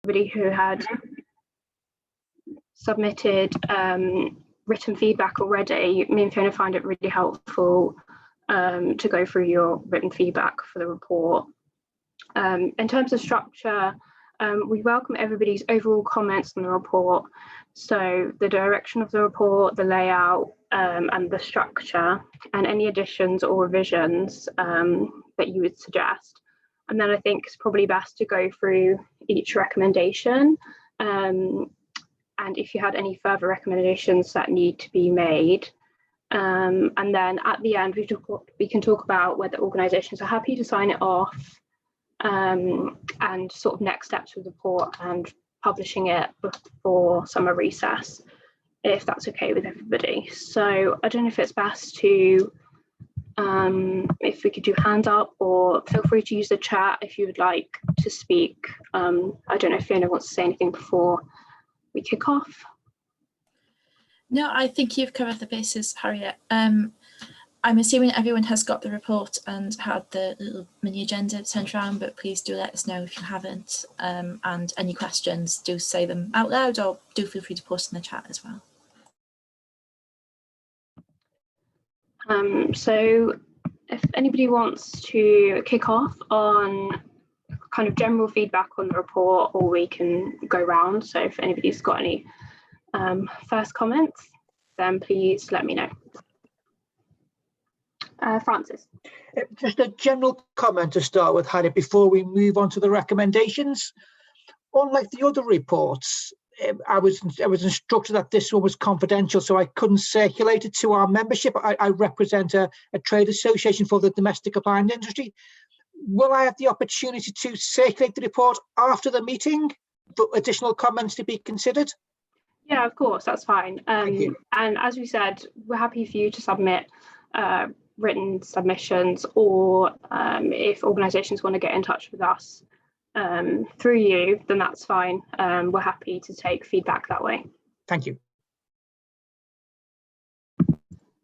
everybody who had submitted written feedback already. Me and Fiona find it really helpful to go through your written feedback for the report. In terms of structure, we welcome everybody's overall comments on the report. So the direction of the report, the layout, and the structure, and any additions or revisions that you would suggest. And then I think it's probably best to go through each recommendation. And if you had any further recommendations that need to be made. And then at the end, we can talk about whether organisations are happy to sign it off, and sort of next steps with the report and publishing it before summer recess, if that's okay with everybody. So I don't know if it's best to, if we could do hand up, or feel free to use the chat if you would like to speak. I don't know if Fiona wants to say anything before we kick off. No, I think you've covered the bases, Harriet. I'm assuming everyone has got the report and had the little mini agenda sent around, but please do let us know if you haven't. And any questions, do say them out loud, or do feel free to post in the chat as well. So if anybody wants to kick off on kind of general feedback on the report, or we can go round. So if anybody's got any first comments, then please let me know. Francis. Just a general comment to start with, Harry, before we move on to the recommendations. Unlike the other reports, I was instructed that this one was confidential, so I couldn't circulate it to our membership. I represent a trade association for the domestic appliance industry. Will I have the opportunity to circulate the report after the meeting for additional comments to be considered? Yeah, of course, that's fine. Thank you. And as we said, we're happy for you to submit written submissions, or if organisations want to get in touch with us through you, then that's fine. We're happy to take feedback that way. Thank you.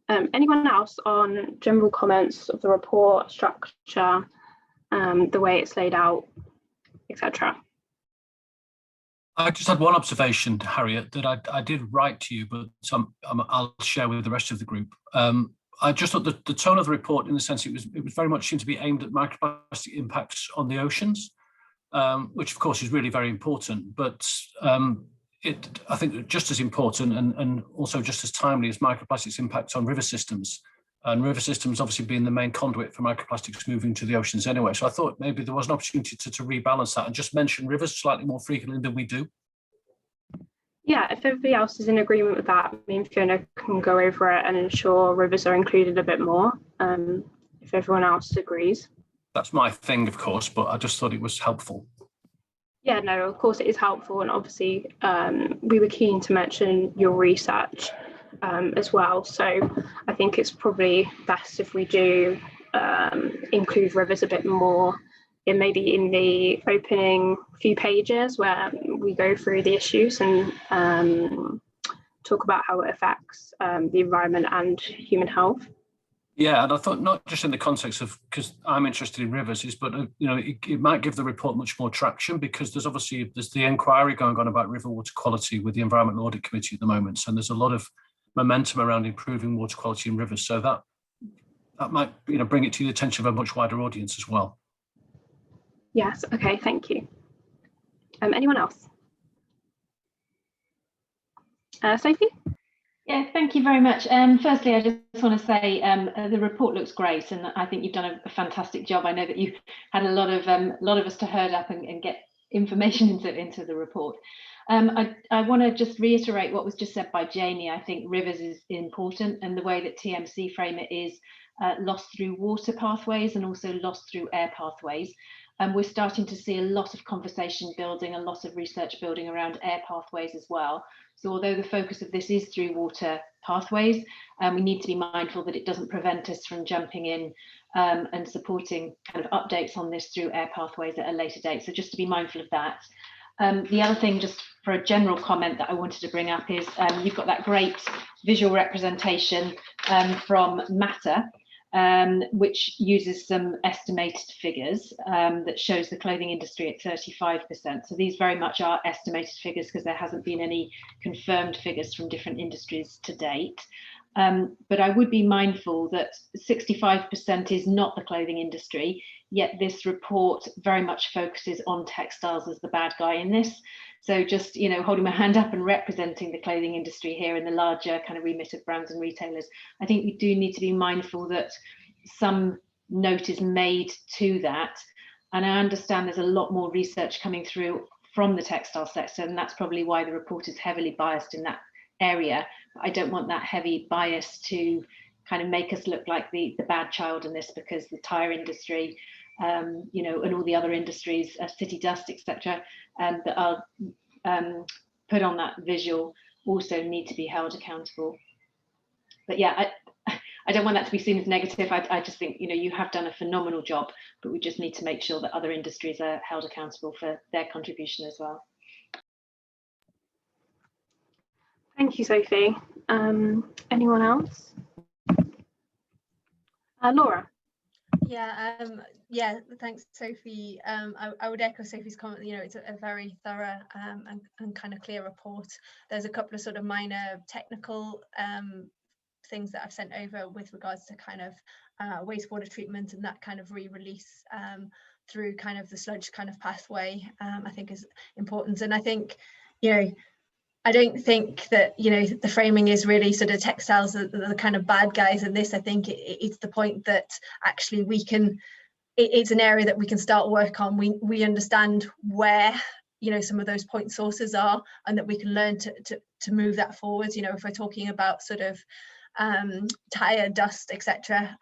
Anyone else on general comments of the report, structure, the way it's laid out, etc.? I just had one observation, Harriet, that I did write to you, but I'll share with the rest of the group. I just thought that the tone of the report, in the sense it was very much seemed to be aimed at microplastic impacts on the oceans, which of course is really very important. But I think just as important and also just as timely as microplastics impacts on river systems, and river systems obviously being the main conduit for microplastics moving to the oceans anyway. So I thought maybe there was an opportunity to rebalance that and just mention rivers slightly more frequently than we do. Yeah, if everybody else is in agreement with that, me and Fiona can go over it and ensure rivers are included a bit more, if everyone else agrees. That's my thing, of course, but I just thought it was helpful. Yeah, no, of course it is helpful, and obviously we were keen to mention your research as well. So I think it's probably best if we do include rivers a bit more, maybe in the opening few pages where we go through the issues and talk about how it affects the environment and human health. Yeah, and I thought not just in the context of, because I'm interested in rivers, but it might give the report much more traction, because there's the inquiry going on about river water quality with the Environmental Audit Committee at the moment, and there's a lot of momentum around improving water quality in rivers. So that might bring it to the attention of a much wider audience as well. Yes, okay, thank you. Anyone else? Sophie? Yeah, thank you very much. Firstly, I just want to say the report looks great, and I think you've done a fantastic job. I know that you had a lot of us to herd up and get information into the report. I want to just reiterate what was just said by Jamie. I think rivers is important, and the way that TMC frame it is lost through water pathways and also lost through air pathways. We're starting to see a lot of conversation building, a lot of research building around air pathways as well. So although the focus of this is through water pathways, we need to be mindful that it doesn't prevent us from jumping in and supporting kind of updates on this through air pathways at a later date. So just to be mindful of that. The other thing, just for a general comment that I wanted to bring up, is you've got that great visual representation from Matter. which uses some estimated figures that shows the clothing industry at 35%. So these very much are estimated figures because there hasn't been any confirmed figures from different industries to date. But I would be mindful that 65% is not the clothing industry, yet this report very much focuses on textiles as the bad guy in this. So just, you know, holding my hand up and representing the clothing industry here in the larger kind of remit of brands and retailers, I think we do need to be mindful that some note is made to that. And I understand there's a lot more research coming through from the textile sector, and that's probably why the report is heavily biased in that area. I don't want that heavy bias to kind of make us look like the bad child in this, because the tire industry, you know, and all the other industries, city dust, etc., that are put on that visual also need to be held accountable. But yeah, I don't want that to be seen as negative. I just think, you know, you have done a phenomenal job, but we just need to make sure that other industries are held accountable for their contribution as well. Thank you, Sophie. Anyone else? Laura. Yeah, thanks, Sophie. I would echo Sophie's comment. You know, it's a very thorough and kind of clear report. There's a couple of sort of minor technical things that I've sent over with regards to kind of wastewater treatment and that kind of re-release through kind of the sludge kind of pathway, I think is important. And I think, you know, I don't think that, you know, the framing is really sort of textiles are the kind of bad guys in this. I think it's the point that actually we can, it's an area that we can start work on. We understand where, you know, some of those point sources are, and that we can learn to move that forwards. You know, if we're talking about sort of tire dust, etc.,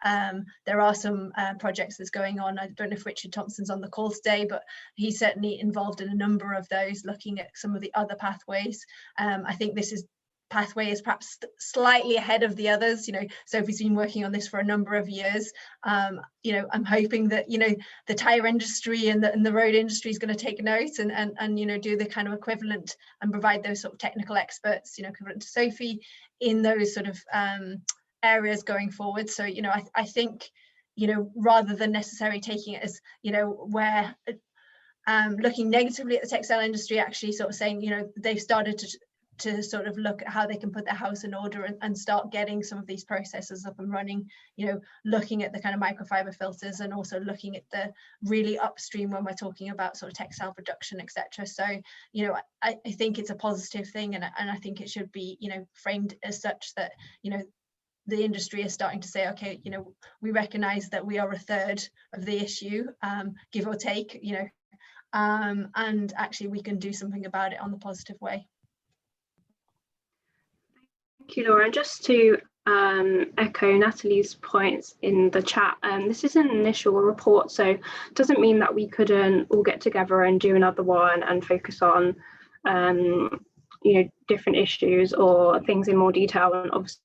there are some projects that's going on. I don't know if Richard Thompson's on the call today, but he's certainly involved in a number of those, looking at some of the other pathways. I think this pathway is perhaps slightly ahead of the others. You know, Sophie's been working on this for a number of years. You know, I'm hoping that, you know, the tire industry and the road industry is going to take note and you know, do the kind of equivalent and provide those sort of technical experts, you know, equivalent to Sophie in those sort of areas going forward. So, you know, I think, you know, rather than necessarily taking it as, you know, where looking negatively at the textile industry, actually sort of saying, you know, they've started to sort of look at how they can put their house in order and start getting some of these processes up and running, you know, looking at the kind of microfiber filters and also looking at the really upstream when we're talking about sort of textile production, etc. So, you know, I think it's a positive thing, and I think it should be, you know, framed as such that, you know, the industry is starting to say, okay, you know, we recognize that we are a third of the issue, give or take, you know, and actually we can do something about it on the positive way. Thank you, Laura. And just to echo Natalie's points in the chat, this is an initial report, so it doesn't mean that we couldn't all get together and do another one and focus on you know, different issues or things in more detail. And obviously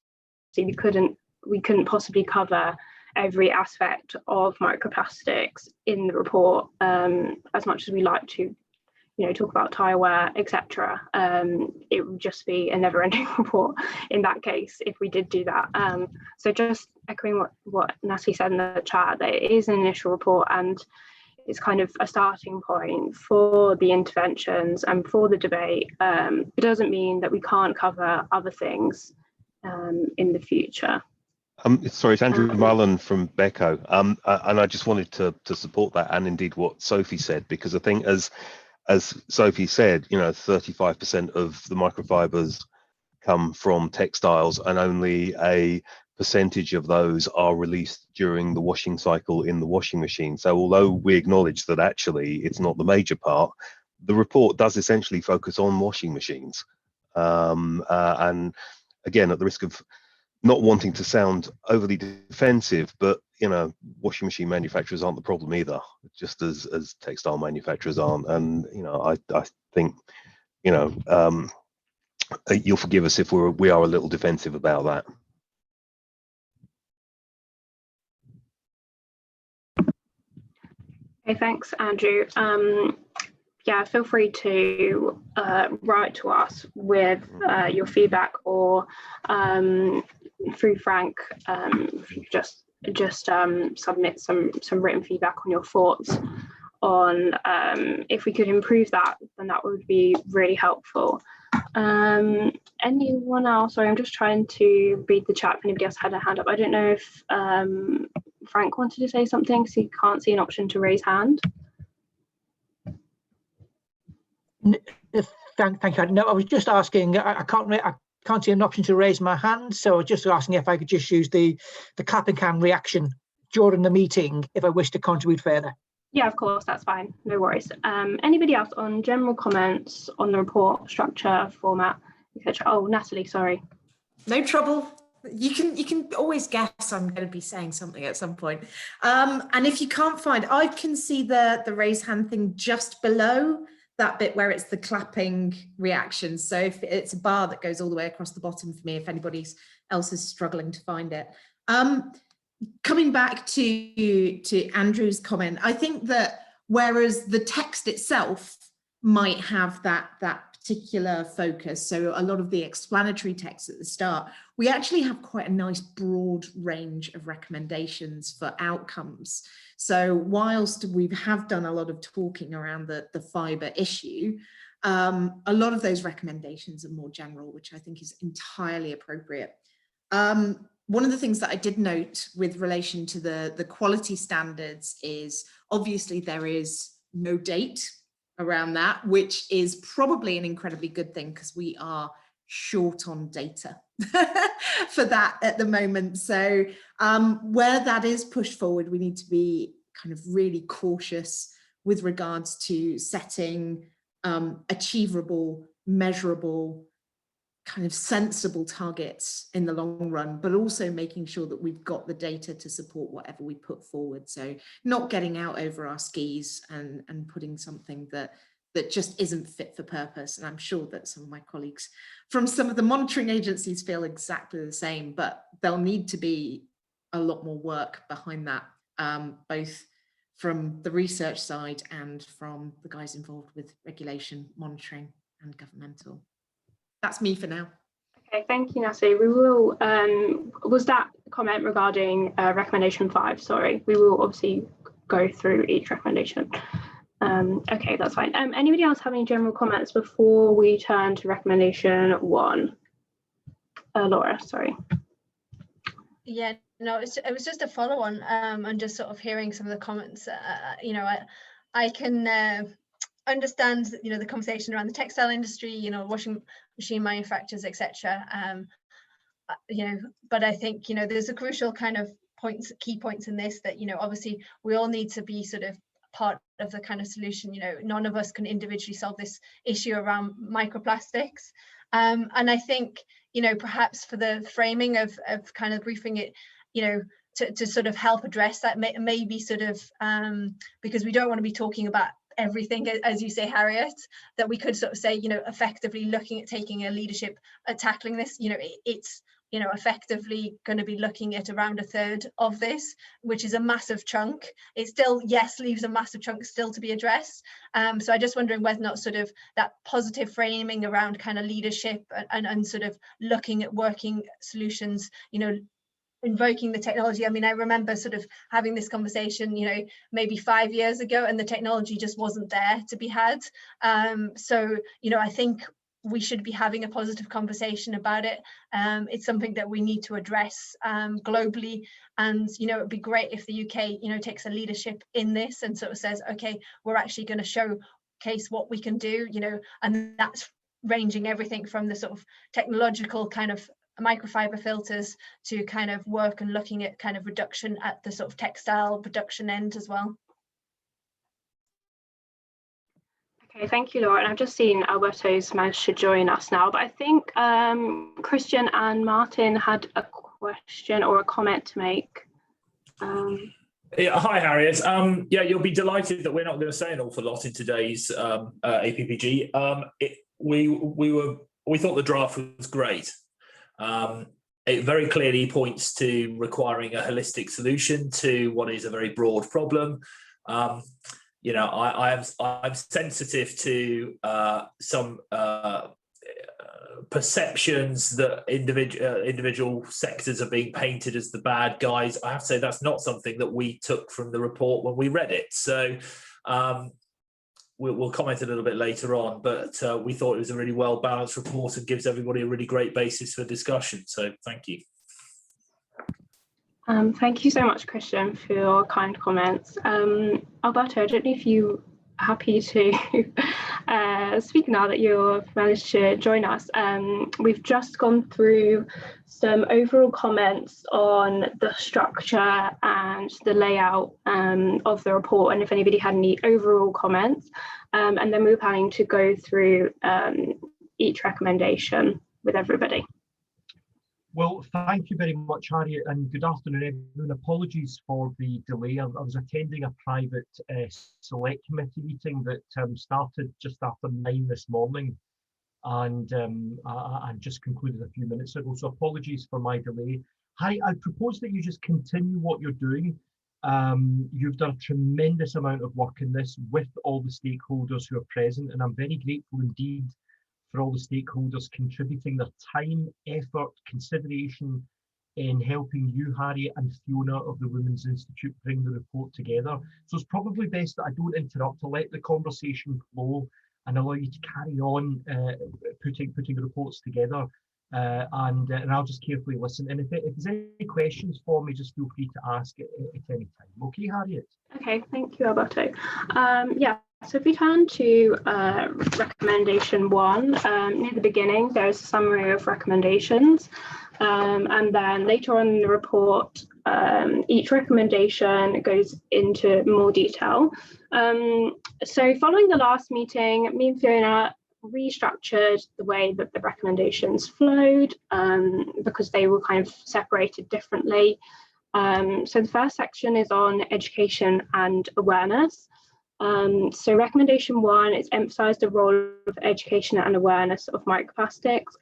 we couldn't possibly cover every aspect of microplastics in the report, as much as we like to, you know, talk about tire wear, etc. It would just be a never-ending report in that case if we did do that. So just echoing what Natalie said in the chat, that it is an initial report and it's kind of a starting point for the interventions and for the debate. It doesn't mean that we can't cover other things in the future. Sorry, it's Andrew Mullen from Becco, and I just wanted to support that, and indeed what Sophie said, because I think as Sophie said, you know, 35% of the microfibers come from textiles, and only a percentage of those are released during the washing cycle in the washing machine. So although we acknowledge that actually it's not the major part, the report does essentially focus on washing machines. And again, at the risk of not wanting to sound overly defensive, but, you know, washing machine manufacturers aren't the problem either, just as textile manufacturers aren't. And, you know, I think, you know, you'll forgive us if we are a little defensive about that. Okay, thanks, Andrew. Yeah, feel free to write to us with your feedback, or through Frank, if you just just submit some written feedback on your thoughts on if we could improve that, then that would be really helpful. Anyone else? Sorry, I'm just trying to read the chat if anybody else had a hand up. I don't know if Frank wanted to say something, so you can't see an option to raise hand. Thank you. No, I was just asking, I can't see an option to raise my hand, so I was just asking if I could just use the clap and can reaction during the meeting if I wish to contribute further. Yeah, of course, that's fine. No worries. Anybody else on general comments on the report structure, format, etc.? Oh, Natalie, sorry. No trouble. You can always guess I'm going to be saying something at some point. And if you can't find, I can see the raise hand thing just below that bit where it's the clapping reactions. So if it's a bar that goes all the way across the bottom for me, if anybody else is struggling to find it. Coming back to Andrew's comment, I think that whereas the text itself might have that particular focus, so a lot of the explanatory text at the start, we actually have quite a nice broad range of recommendations for outcomes. So whilst we have done a lot of talking around the fibre issue, a lot of those recommendations are more general, which I think is entirely appropriate. One of the things that I did note with relation to the quality standards is obviously there is no date around that, which is probably an incredibly good thing because we are short on data for that at the moment. So where that is pushed forward, we need to be kind of really cautious with regards to setting achievable, measurable, kind of sensible targets in the long run, but also making sure that we've got the data to support whatever we put forward. So not getting out over our skis and putting something that just isn't fit for purpose. And I'm sure that some of my colleagues from some of the monitoring agencies feel exactly the same, but there'll need to be a lot more work behind that, both from the research side and from the guys involved with regulation, monitoring and governmental. That's me for now. Okay, thank you, Natalie. We will, was that comment regarding recommendation 5? Sorry, we will obviously go through each recommendation. Okay, that's fine. Anybody else have any general comments before we turn to recommendation 1? Laura, sorry. Yeah, no, it was just a follow on and just sort of hearing some of the comments. You know, I can understand, you know, the conversation around the textile industry, you know, washing machine manufacturers, etc. You know, but I think, you know, there's a crucial kind of key points in this that, you know, obviously we all need to be sort of part of the kind of solution. You know, none of us can individually solve this issue around microplastics. And I think, you know, perhaps for the framing of kind of briefing it, you know, to sort of help address that, maybe sort of because we don't want to be talking about everything, as you say, Harriet, that we could sort of say, you know, effectively looking at taking a leadership at tackling this, you know, it's, you know, effectively going to be looking at around 1/3 of this, which is a massive chunk. It still, yes, leaves a massive chunk still to be addressed. So I'm just wondering whether or not sort of that positive framing around kind of leadership and sort of looking at working solutions, you know, invoking the technology. I mean, I remember sort of having this conversation, you know, maybe 5 years ago, and the technology just wasn't there to be had. So, you know, I think we should be having a positive conversation about it. It's something that we need to address globally, and, you know, it'd be great if the UK, you know, takes a leadership in this and sort of says, okay, we're actually going to showcase what we can do, you know, and that's ranging everything from the sort of technological kind of microfiber filters to kind of work and looking at kind of reduction at the sort of textile production end as well. Okay, thank you, Laura. And I've just seen Alberto's managed to join us now, but I think Christian and Martin had a question or a comment to make. Yeah, hi, Harriet. Yeah, you'll be delighted that we're not going to say an awful lot in today's APPG. We thought the draft was great. It very clearly points to requiring a holistic solution to what is a very broad problem. You know, I'm sensitive to some perceptions that individual sectors are being painted as the bad guys. I have to say that's not something that we took from the report when we read it. So we'll comment a little bit later on, but we thought it was a really well-balanced report and gives everybody a really great basis for discussion. So thank you. Thank you so much, Christian, for your kind comments. Alberto, I don't know if you're happy to speak now that you've managed to join us. We've just gone through some overall comments on the structure and the layout of the report, and if anybody had any overall comments, and then we're planning to go through each recommendation with everybody. Well, thank you very much, Harriet, and good afternoon, everyone. Apologies for the delay. I was attending a private select committee meeting that started just after 9 this morning, and I just concluded a few minutes ago, so apologies for my delay. Harriet, I propose that you just continue what you're doing. You've done a tremendous amount of work in this with all the stakeholders who are present, and I'm very grateful indeed for all the stakeholders contributing their time, effort, consideration in helping you, Harriet, and Fiona of the Women's Institute bring the report together. So it's probably best that I don't interrupt, to let the conversation flow and allow you to carry on putting the reports together. And I'll just carefully listen. And if there's any questions for me, just feel free to ask at any time. Okay, Harriet? Okay, thank you, Alberto. Yeah. So if we turn to recommendation 1, near the beginning, there's a summary of recommendations. And then later on in the report, each recommendation goes into more detail. So following the last meeting, me and Fiona restructured the way that the recommendations flowed because they were kind of separated differently. So the first section is on education and awareness. So recommendation 1 is emphasised the role of education and awareness of microplastics.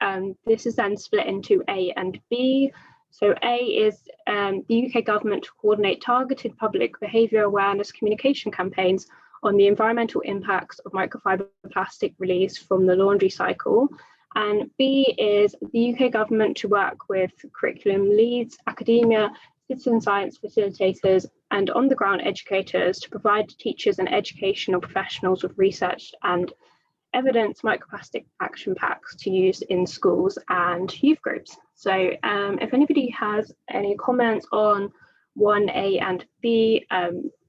This is then split into A and B. So A is the UK government to coordinate targeted public behaviour awareness communication campaigns on the environmental impacts of microfiber plastic release from the laundry cycle. And B is the UK government to work with curriculum leads, academia, citizen science facilitators, and on-the-ground educators to provide teachers and educational professionals with research and evidence microplastic action packs to use in schools and youth groups. So if anybody has any comments on 1A and B,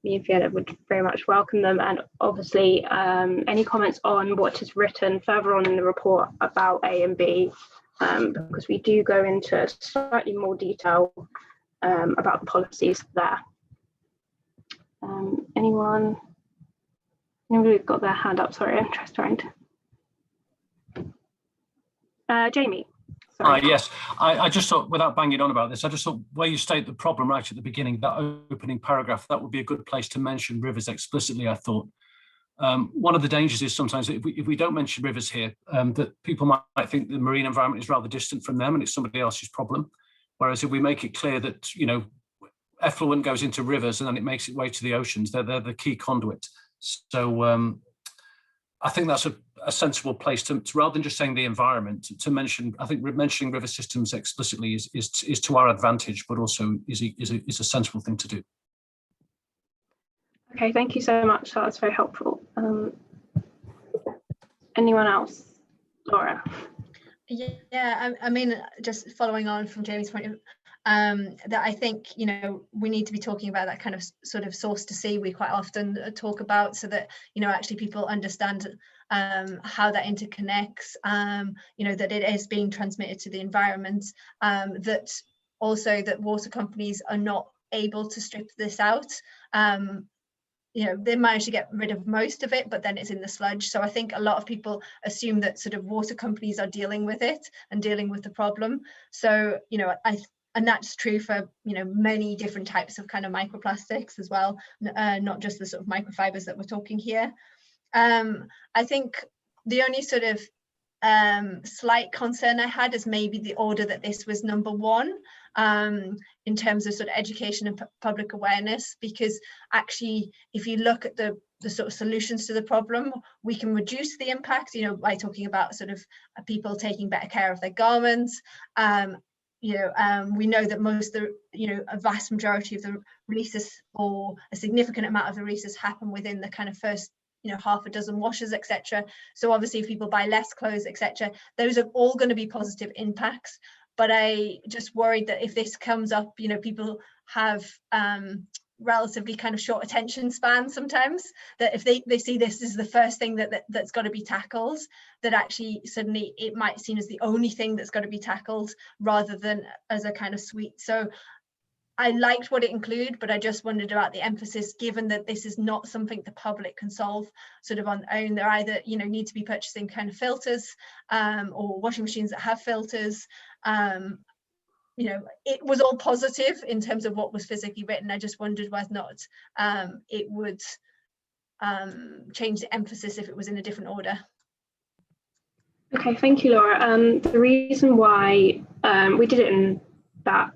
me and Fiona would very much welcome them, and obviously any comments on what is written further on in the report about A and B, because we do go into slightly more detail about the policies there. Anyone? Anybody got their hand up? Sorry, I'm just trying to. Jamie. Yes, I just thought, without banging on about this, I just thought where you state the problem right at the beginning, that opening paragraph, that would be a good place to mention rivers explicitly, I thought. One of the dangers is sometimes that if we don't mention rivers here, that people might think the marine environment is rather distant from them and it's somebody else's problem. Whereas if we make it clear that, you know, effluent goes into rivers and then it makes its way to the oceans, they're the key conduit. So I think that's a sensible place to rather than just saying the environment, to mention. I think mentioning river systems explicitly is to our advantage, but also is a sensible thing to do. Okay, thank you so much. That's very helpful. Anyone else? Laura? Yeah, I mean, just following on from Jamie's point of that I think, you know, we need to be talking about that kind of sort of source to sea we quite often talk about, so that, you know, actually people understand how that interconnects, you know, that it is being transmitted to the environment, that also that water companies are not able to strip this out. You know, they manage to get rid of most of it, but then it's in the sludge. So I think a lot of people assume that sort of water companies are dealing with it and dealing with the problem. So, you know, and that's true for, you know, many different types of kind of microplastics as well, not just the sort of microfibers that we're talking here. I think the only sort of slight concern I had is maybe the order that this was number 1 in terms of sort of education and public awareness, because actually if you look at the the sort of solutions to the problem. We can reduce the impact, you know, by talking about sort of people taking better care of their garments. We know that most of the, you know, a vast majority of the releases, or a significant amount of the releases, happen within the kind of first, you know, half a dozen washes, etc. So obviously if people buy less clothes, etc., those are all going to be positive impacts. But I just worried that if this comes up, you know, people have relatively kind of short attention span sometimes, that if they see this as the first thing that's got to be tackled, that actually suddenly it might seem as the only thing that's got to be tackled rather than as a kind of suite. So I liked what it included, but I just wondered about the emphasis, given that this is not something the public can solve sort of on their own. They're either, you know, need to be purchasing kind of filters or washing machines that have filters. You know, it was all positive in terms of what was physically written. I just wondered whether or not it would change the emphasis if it was in a different order. Okay, thank you, Laura. The reason why we did it in that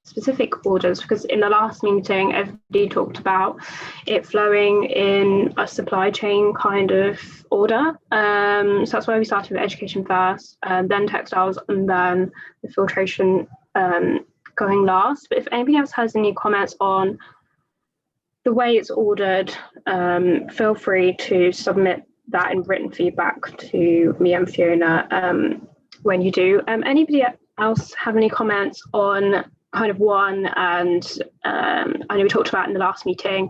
specific orders, because in the last meeting everybody talked about it flowing in a supply chain kind of order, so that's why we started with education first, then textiles, and then the filtration going last. But if anybody else has any comments on the way it's ordered, feel free to submit that in written feedback to me and Fiona when you do. Anybody else have any comments on kind of one, and I know we talked about in the last meeting,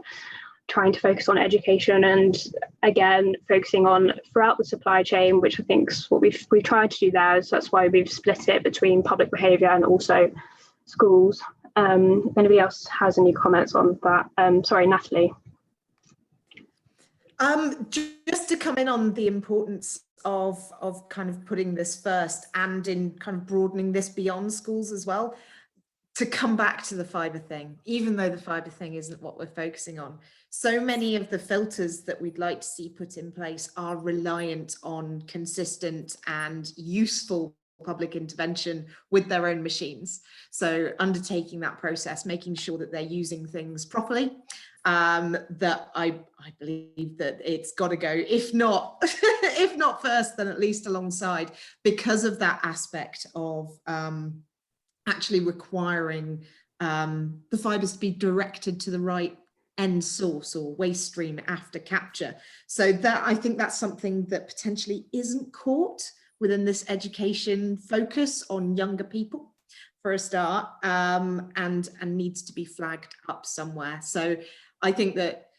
trying to focus on education, and again focusing on throughout the supply chain, which I think is what we've tried to do there. So that's why we've split it between public behaviour and also schools. If anybody else has any comments on that, sorry, Natalie. Just to come in on the importance of kind of putting this first, and in kind of broadening this beyond schools as well. To come back to the fibre thing, even though the fibre thing isn't what we're focusing on, so many of the filters that we'd like to see put in place are reliant on consistent and useful public intervention with their own machines. So undertaking that process, making sure that they're using things properly, that I believe that it's got to go, if not if not first, then at least alongside, because of that aspect of actually requiring the fibres to be directed to the right end source or waste stream after capture. So that, I think that's something that potentially isn't caught within this education focus on younger people for a start, and needs to be flagged up somewhere. So I think that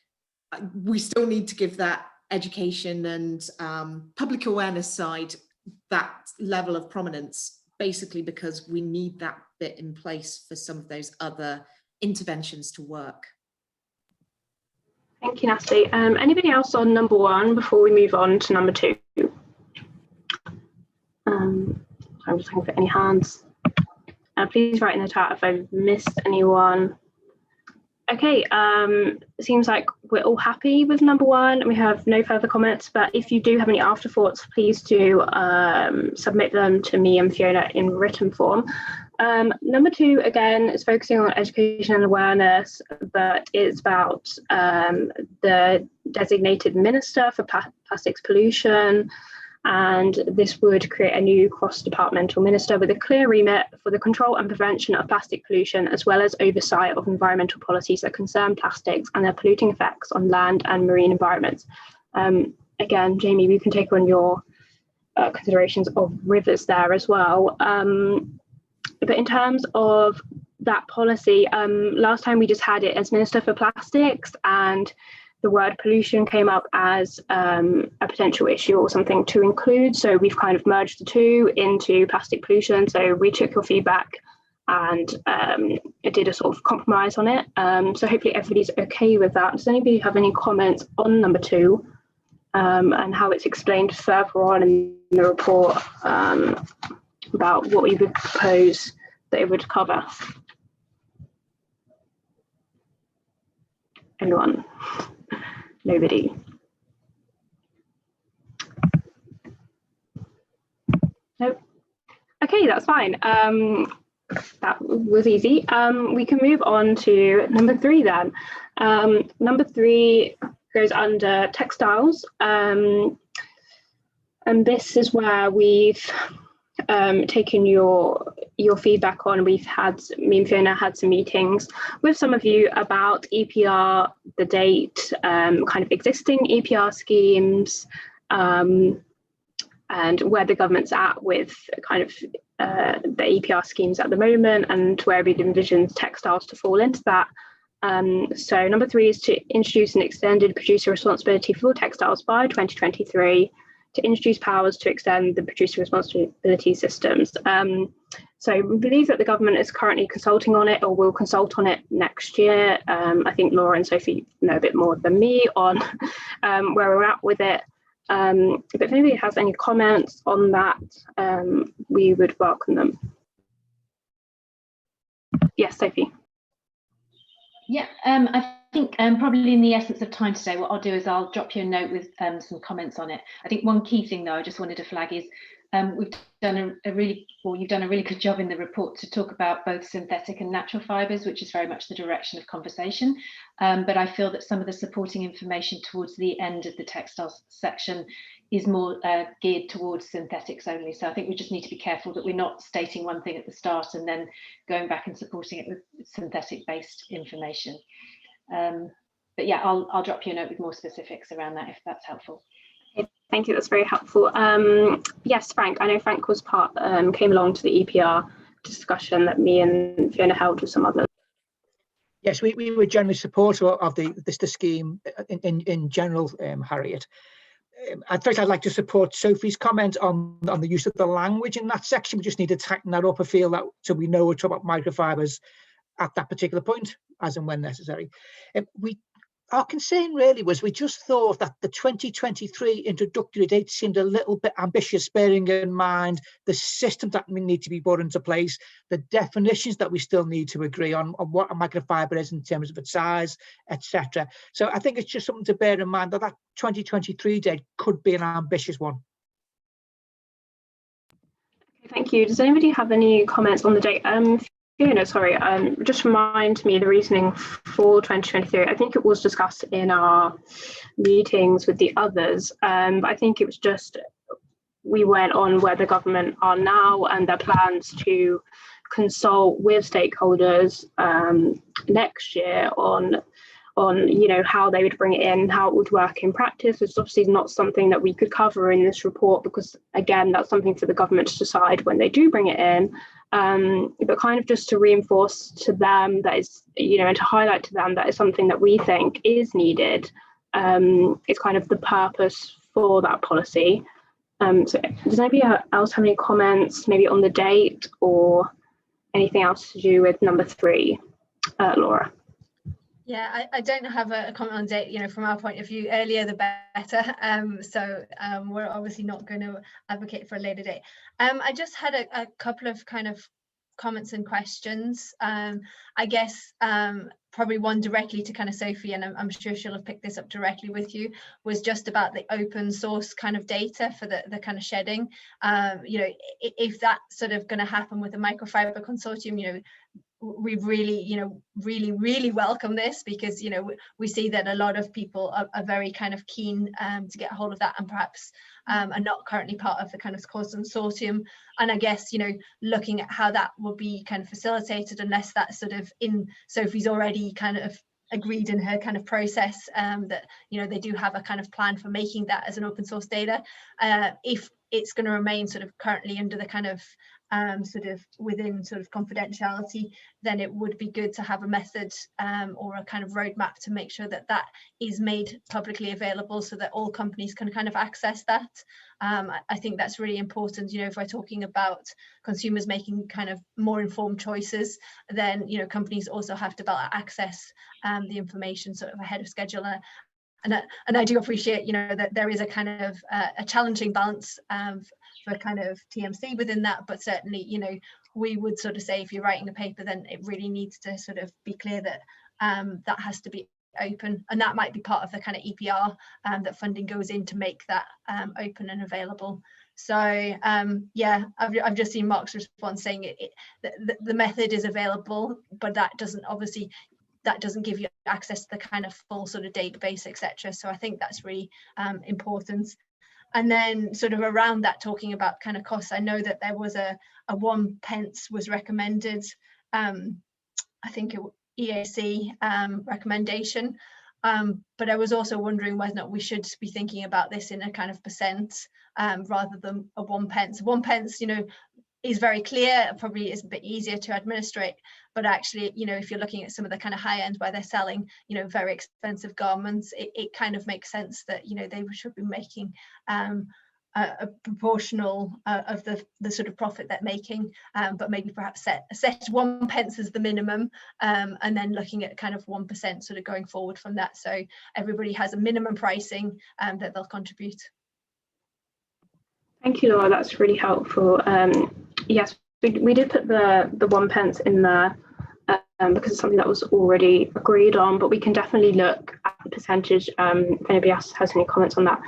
we still need to give that education and public awareness side that level of prominence, basically because we need that bit in place for some of those other interventions to work. Thank you, Natalie. Anybody else on number one before we move on to number two? I'm just looking for any hands. Please write in the chat if I've missed anyone. Okay, seems like we're all happy with number one. We have no further comments, but if you do have any afterthoughts, please do submit them to me and Fiona in written form. Number two, again, is focusing on education and awareness, but it's about the designated minister for plastics pollution. And this would create a new cross-departmental minister with a clear remit for the control and prevention of plastic pollution, as well as oversight of environmental policies that concern plastics and their polluting effects on land and marine environments. Again, Jamie, we can take on your considerations of rivers there as well. But in terms of that policy, last time we just had it as Minister for Plastics, and the word pollution came up as a potential issue or something to include. So we've kind of merged the two into plastic pollution. So we took your feedback and it did a sort of compromise on it. So hopefully everybody's okay with that. Does anybody have any comments on number two and how it's explained further on in the report about what we would propose that it would cover? Anyone? Nobody. Nope. Okay, that's fine. That was easy. We can move on to number three then. Number three goes under textiles. And this is where we've taken your feedback on. We've had, me and Fiona had some meetings with some of you about EPR, the date, kind of existing EPR schemes, and where the government's at with kind of the EPR schemes at the moment, and where we envision textiles to fall into that. So number 3 is to introduce an extended producer responsibility for textiles by 2023, to introduce powers to extend the producer responsibility systems. So we believe that the government is currently consulting on it, or will consult on it next year. I think Laura and Sophie know a bit more than me on where we're at with it. But if anybody has any comments on that, we would welcome them. Yes, Sophie. Yeah, I think probably in the essence of time today, what I'll do is I'll drop you a note with some comments on it. I think one key thing though I just wanted to flag is you've done a really good job in the report to talk about both synthetic and natural fibres, which is very much the direction of conversation. But I feel that some of the supporting information towards the end of the textiles section is more geared towards synthetics only. So I think we just need to be careful that we're not stating one thing at the start and then going back and supporting it with synthetic based information. But yeah, I'll drop you a note with more specifics around that if that's helpful. Thank you, that's very helpful. Yes, Frank, I know Frank was came along to the EPR discussion that me and Fiona held with some others. Yes, we were generally supportive of the scheme in general, Harriet. First, I'd like to support Sophie's comment on the use of the language in that section. We just need to tighten that up. I feel that so we know we're talking about microfibers at that particular point, as and when necessary. Our concern really was we just thought that the 2023 introductory date seemed a little bit ambitious, bearing in mind the systems that need to be brought into place, the definitions that we still need to agree on what a microfiber is in terms of its size, etc. So I think it's just something to bear in mind that that 2023 date could be an ambitious one. Thank you. Does anybody have any comments on the date? Fiona, sorry, just remind me the reasoning for 2023. I think it was discussed in our meetings with the others, but I think it was just, we went on where the government are now and their plans to consult with stakeholders next year on how they would bring it in, how it would work in practice. It's obviously not something that we could cover in this report because, again, that's something for the government to decide when they do bring it in. But kind of just to reinforce to them that is, and to highlight to them that is something that we think is needed. It's kind of the purpose for that policy. So does anybody else have any comments maybe on the date or anything else to do with number 3? Laura? Yeah, I don't have a comment on date, from our point of view, earlier the better. So we're obviously not going to advocate for a later date. I just had a couple of kind of comments and questions. I guess probably one directly to kind of Sophie, and I'm sure she'll have picked this up directly with you, was just about the open source kind of data for the kind of shedding. If that's sort of going to happen with the microfiber consortium, we really welcome this because we see that a lot of people are very kind of keen to get hold of that and perhaps are not currently part of the kind of consortium. And I guess looking at how that will be kind of facilitated, unless that's sort of in Sophie's already kind of agreed in her kind of process that they do have a kind of plan for making that as an open source data. If it's going to remain sort of currently under the kind of sort of within sort of confidentiality, then it would be good to have a method or a kind of roadmap to make sure that that is made publicly available so that all companies can kind of access that. I think that's really important. If we're talking about consumers making kind of more informed choices, then companies also have to access the information sort of ahead of schedule. And I do appreciate that there is a kind of a challenging balance for kind of TMC within that, but certainly we would sort of say if you're writing a paper, then it really needs to sort of be clear that that has to be open, and that might be part of the kind of EPR that funding goes in to make that open and available. So yeah, I've just seen Mark's response saying the method is available, but that doesn't obviously that doesn't give you access to the kind of full sort of database, etc. So I think that's really important. And then sort of around that, talking about kind of costs, I know that there was a 1 pence was recommended, I think EAC recommendation, but I was also wondering whether or not we should be thinking about this in a kind of percent rather than a 1 pence. 1 pence, you know, is very clear, probably is a bit easier to administrate, but actually, you know, if you're looking at some of the kind of high end where they're selling, you know, very expensive garments, it kind of makes sense that, you know, they should be making a proportional of the sort of profit they're making, but maybe perhaps set 1 pence as the minimum, and then looking at kind of 1% sort of going forward from that, so everybody has a minimum pricing that they'll contribute. Thank you, Laura. That's really helpful. Yes, we did put the 1 pence in there because it's something that was already agreed on, but we can definitely look at the percentage. If anybody else has any comments on that,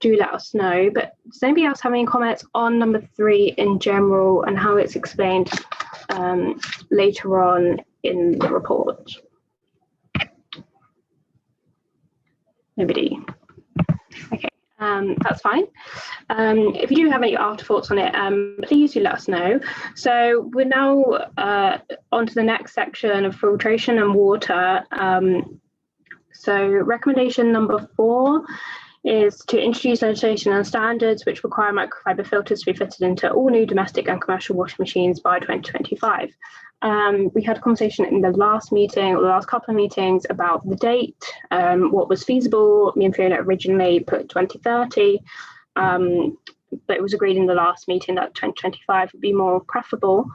do let us know. But does anybody else have any comments on number 3 in general and how it's explained later on in the report? Nobody. Okay. That's fine. If you do have any afterthoughts on it, please do let us know. So we're now on to the next section of filtration and water. So recommendation number 4 is to introduce legislation and standards which require microfiber filters to be fitted into all new domestic and commercial washing machines by 2025. We had a conversation in the last meeting, or the last couple of meetings, about the date, what was feasible. Me and Fiona originally put 2030, but it was agreed in the last meeting that 2025 would be more preferable.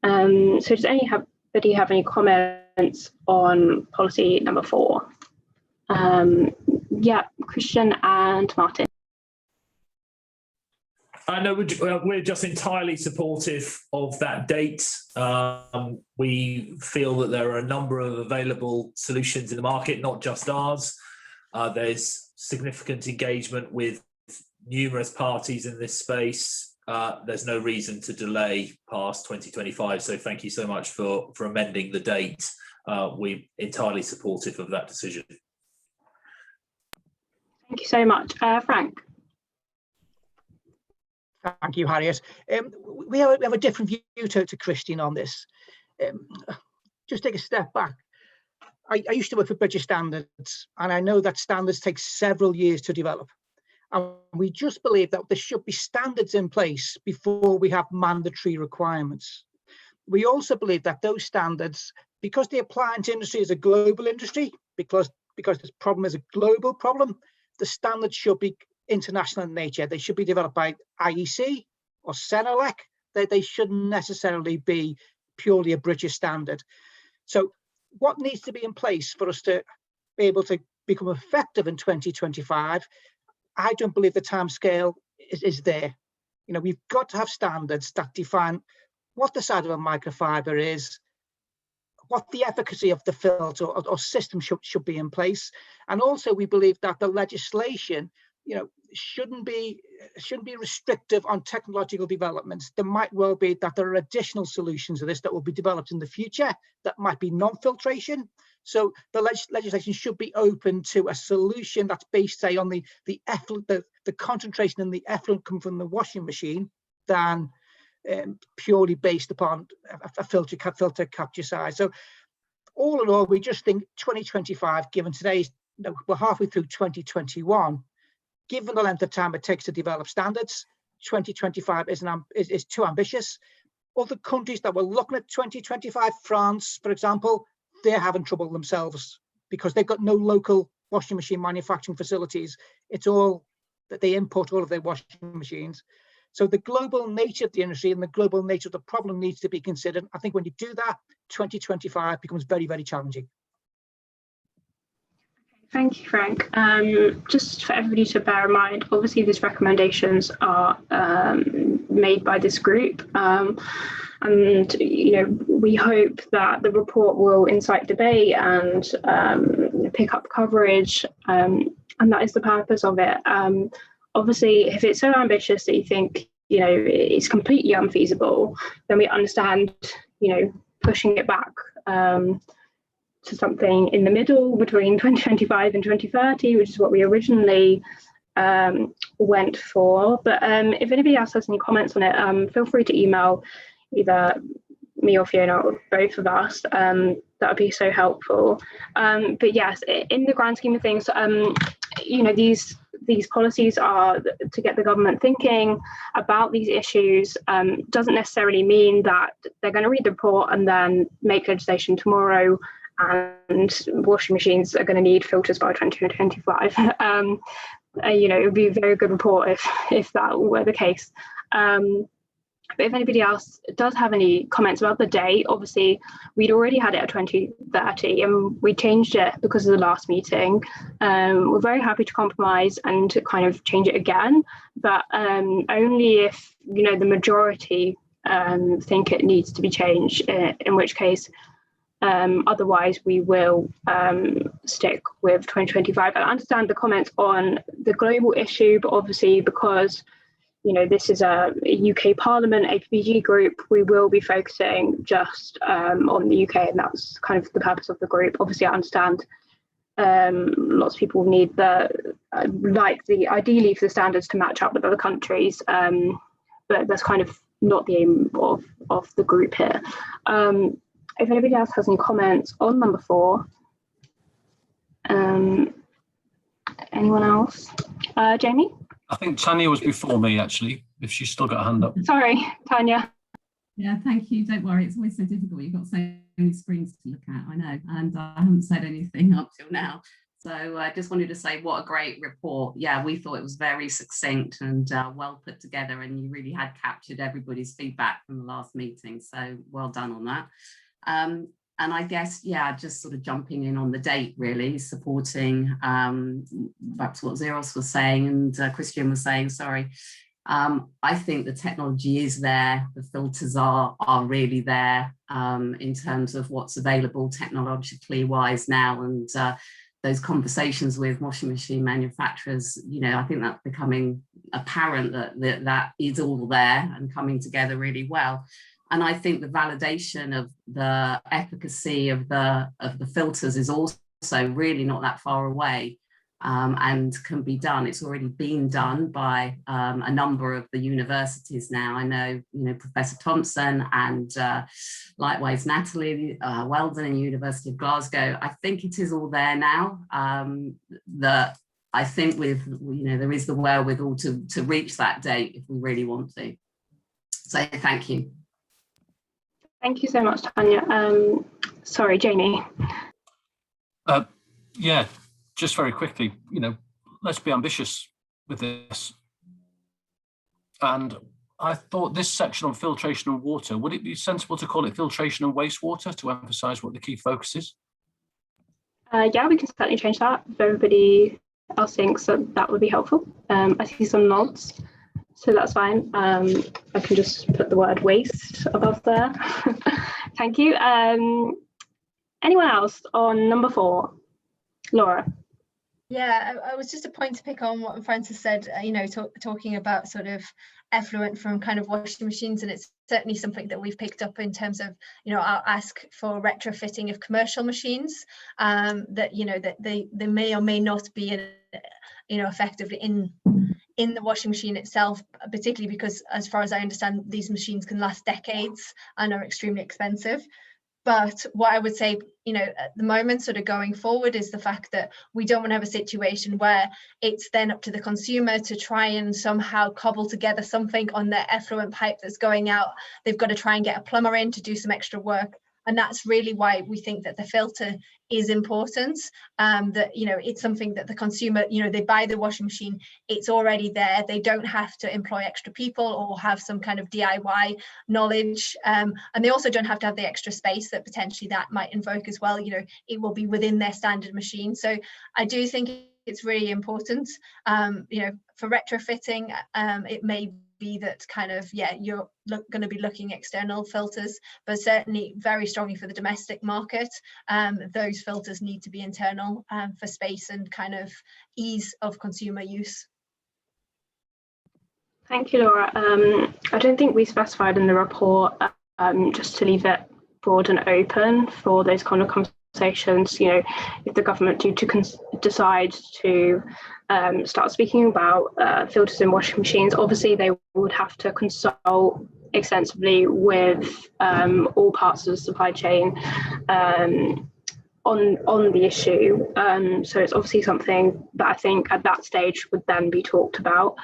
So does anybody have any comments on policy number 4? Yeah, Christian and Martin. I know we're just entirely supportive of that date. We feel that there are a number of available solutions in the market, not just ours. There's significant engagement with numerous parties in this space. There's no reason to delay past 2025. So thank you so much for amending the date. We're entirely supportive of that decision. Thank you so much. Frank. Thank you, Harriet. We have a different view to Christian on this. Just take a step back. I used to work for British Standards, and I know that standards take several years to develop. And we just believe that there should be standards in place before we have mandatory requirements. We also believe that those standards, because the appliance industry is a global industry, because this problem is a global problem, the standards should be international in nature. They should be developed by IEC or Senelec. They shouldn't necessarily be purely a British standard. So what needs to be in place for us to be able to become effective in 2025? I don't believe the timescale is there. You know, we've got to have standards that define what the size of a microfiber is, what the efficacy of the filter or system should be in place. And also we believe that the legislation, you know, shouldn't be restrictive on technological developments. There might well be that there are additional solutions to this that will be developed in the future that might be non-filtration. So the legislation should be open to a solution that's based, say, on the concentration in the effluent coming from the washing machine than purely based upon a filter capture size. So all in all, we just think 2025, given today's, we're halfway through 2021, given the length of time it takes to develop standards, 2025 is too ambitious. Other countries that were looking at 2025, France, for example, they're having trouble themselves because they've got no local washing machine manufacturing facilities. It's all that they import all of their washing machines. So the global nature of the industry and the global nature of the problem needs to be considered. I think when you do that, 2025 becomes very, very challenging. Thank you, Frank. Just for everybody to bear in mind, obviously these recommendations are made by this group, and you know, we hope that the report will incite debate and pick up coverage, and that is the purpose of it. Obviously, if it's so ambitious that you think, you know, it's completely unfeasible, then we understand, you know, pushing it back. to something in the middle between 2025 and 2030, which is what we originally went for. But if anybody else has any comments on it, feel free to email either me or Fiona or both of us. That would be so helpful. But yes, in the grand scheme of things, you know, these policies are to get the government thinking about these issues. Doesn't necessarily mean that they're going to read the report and then make legislation tomorrow and washing machines are going to need filters by 2025. You know, it would be a very good report if that were the case. But if anybody else does have any comments about the date, obviously we'd already had it at 2030 and we changed it because of the last meeting. We're very happy to compromise and to kind of change it again, but only if, you know, the majority think it needs to be changed, in which case otherwise we will stick with 2025. I understand the comments on the global issue, but obviously because, you know, this is a UK Parliament APPG group, we will be focusing just on the UK, and that's kind of the purpose of the group. Obviously, I understand lots of people need ideally for the standards to match up with other countries, but that's kind of not the aim of the group here. If anybody else has any comments on number 4, anyone else? Jamie? I think Tanya was before me, actually, if she's still got a hand up. Sorry, Tanya. Yeah, thank you. Don't worry, it's always so difficult. You've got so many screens to look at, I know, and I haven't said anything up till now. So I just wanted to say what a great report. Yeah, we thought it was very succinct and well put together, and you really had captured everybody's feedback from the last meeting. So well done on that. And I guess, yeah, just sort of jumping in on the date, really, supporting perhaps what Zeros was saying and Christian was saying, sorry. I think the technology is there. The filters are really there in terms of what's available technologically wise now. And those conversations with washing machine manufacturers, you know, I think that's becoming apparent that is all there and coming together really well. And I think the validation of the efficacy of the filters is also really not that far away and can be done. It's already been done by a number of the universities now. I know, you know, Professor Thompson and likewise Natalie Weldon in University of Glasgow. I think it is all there now. I think with, you know, there is the wherewithal to reach that date if we really want to. So thank you. Thank you so much, Tanya. Sorry, Jamie. Yeah, just very quickly, you know, let's be ambitious with this. And I thought this section on filtration and water, would it be sensible to call it filtration and wastewater to emphasise what the key focus is? Yeah, we can certainly change that if everybody else thinks that would be helpful. I see some nods. So that's fine. I can just put the word waste above there. Thank you. Anyone else on number 4? Laura? Yeah, I was just a point to pick on what Francis said, you know, talking about sort of effluent from kind of washing machines, and it's certainly something that we've picked up in terms of, you know, our ask for retrofitting of commercial machines, that, you know, that they may or may not be, you know, effectively in the washing machine itself, particularly because, as far as I understand, these machines can last decades and are extremely expensive. But what I would say, you know, at the moment, sort of going forward, is the fact that we don't want to have a situation where it's then up to the consumer to try and somehow cobble together something on their effluent pipe that's going out. They've got to try and get a plumber in to do some extra work. And that's really why we think that the filter is important, that, you know, it's something that the consumer, you know, they buy the washing machine, it's already there. They don't have to employ extra people or have some kind of DIY knowledge. And they also don't have to have the extra space that potentially that might invoke as well. You know, it will be within their standard machine. So I do think it's really important, you know, for retrofitting. It may be that kind of, yeah, you're going to be looking external filters, but certainly very strongly for the domestic market, those filters need to be internal for space and kind of ease of consumer use. Thank you, Laura. I don't think we specified in the report just to leave it broad and open for those kind of conversations, you know, if the government do decide to start speaking about filters in washing machines, obviously they would have to consult extensively with all parts of the supply chain on the issue. So it's obviously something that I think at that stage would then be talked about.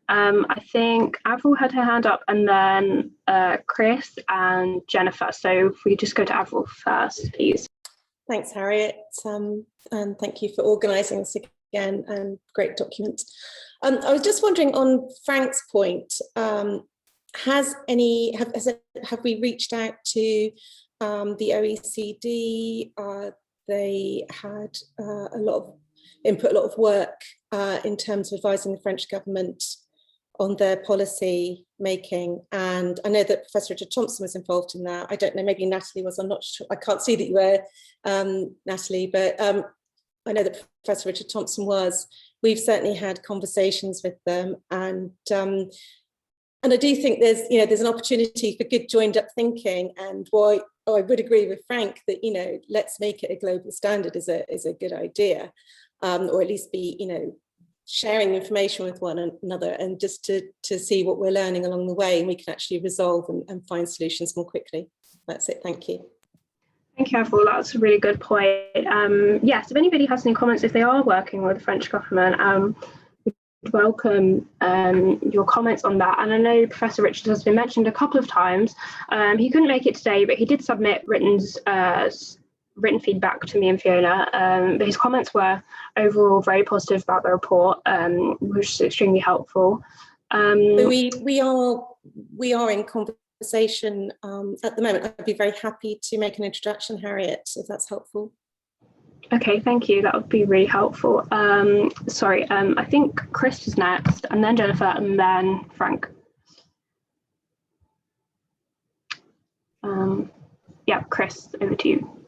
I think Avril had her hand up, and then Chris and Jennifer. So if we just go to Avril first, please. Thanks, Harriet, and thank you for organising this again, and great document. I was just wondering on Frank's point, have we reached out to the OECD? They had a lot of input, a lot of work in terms of advising the French government on their policy making, and I know that Professor Richard Thompson was involved in that. I don't know, maybe Natalie was, I'm not sure, I can't see that you were, Natalie, but I know that Professor Richard Thompson was. We've certainly had conversations with them, and I do think there's an opportunity for good joined up thinking, and I would agree with Frank that, you know, let's make it a global standard is a good idea, or at least be, you know, sharing information with one another, and just to see what we're learning along the way, and we can actually resolve and find solutions more quickly. That's it. Thank you. Thank you, Avril. That's a really good point. Yes, if anybody has any comments, if they are working with the French government, we'd welcome your comments on that. And I know Professor Richards has been mentioned a couple of times. He couldn't make it today, but he did submit written feedback to me and Fiona, but his comments were overall very positive about the report, which is extremely helpful. So we are in conversation at the moment. I'd be very happy to make an introduction, Harriet, if that's helpful. Okay, thank you. That would be really helpful. Sorry, I think Chris is next, and then Jennifer, and then Frank. Yeah, Chris, over to you.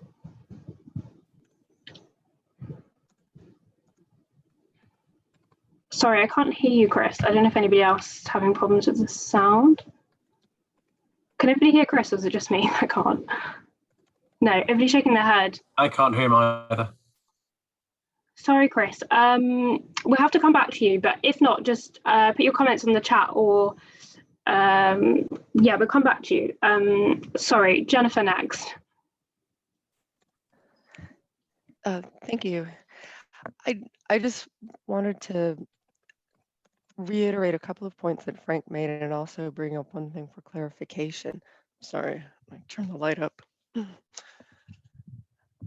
Sorry, I can't hear you, Chris. I don't know if anybody else is having problems with the sound. Can everybody hear Chris, or is it just me? I can't. No, everybody's shaking their head. I can't hear him either. Sorry, Chris. We'll have to come back to you, but if not, just put your comments on the chat, or yeah, we'll come back to you. Sorry, Jennifer next. Thank you. I just wanted to reiterate a couple of points that Frank made, and also bring up one thing for clarification. Sorry, I turn the light up.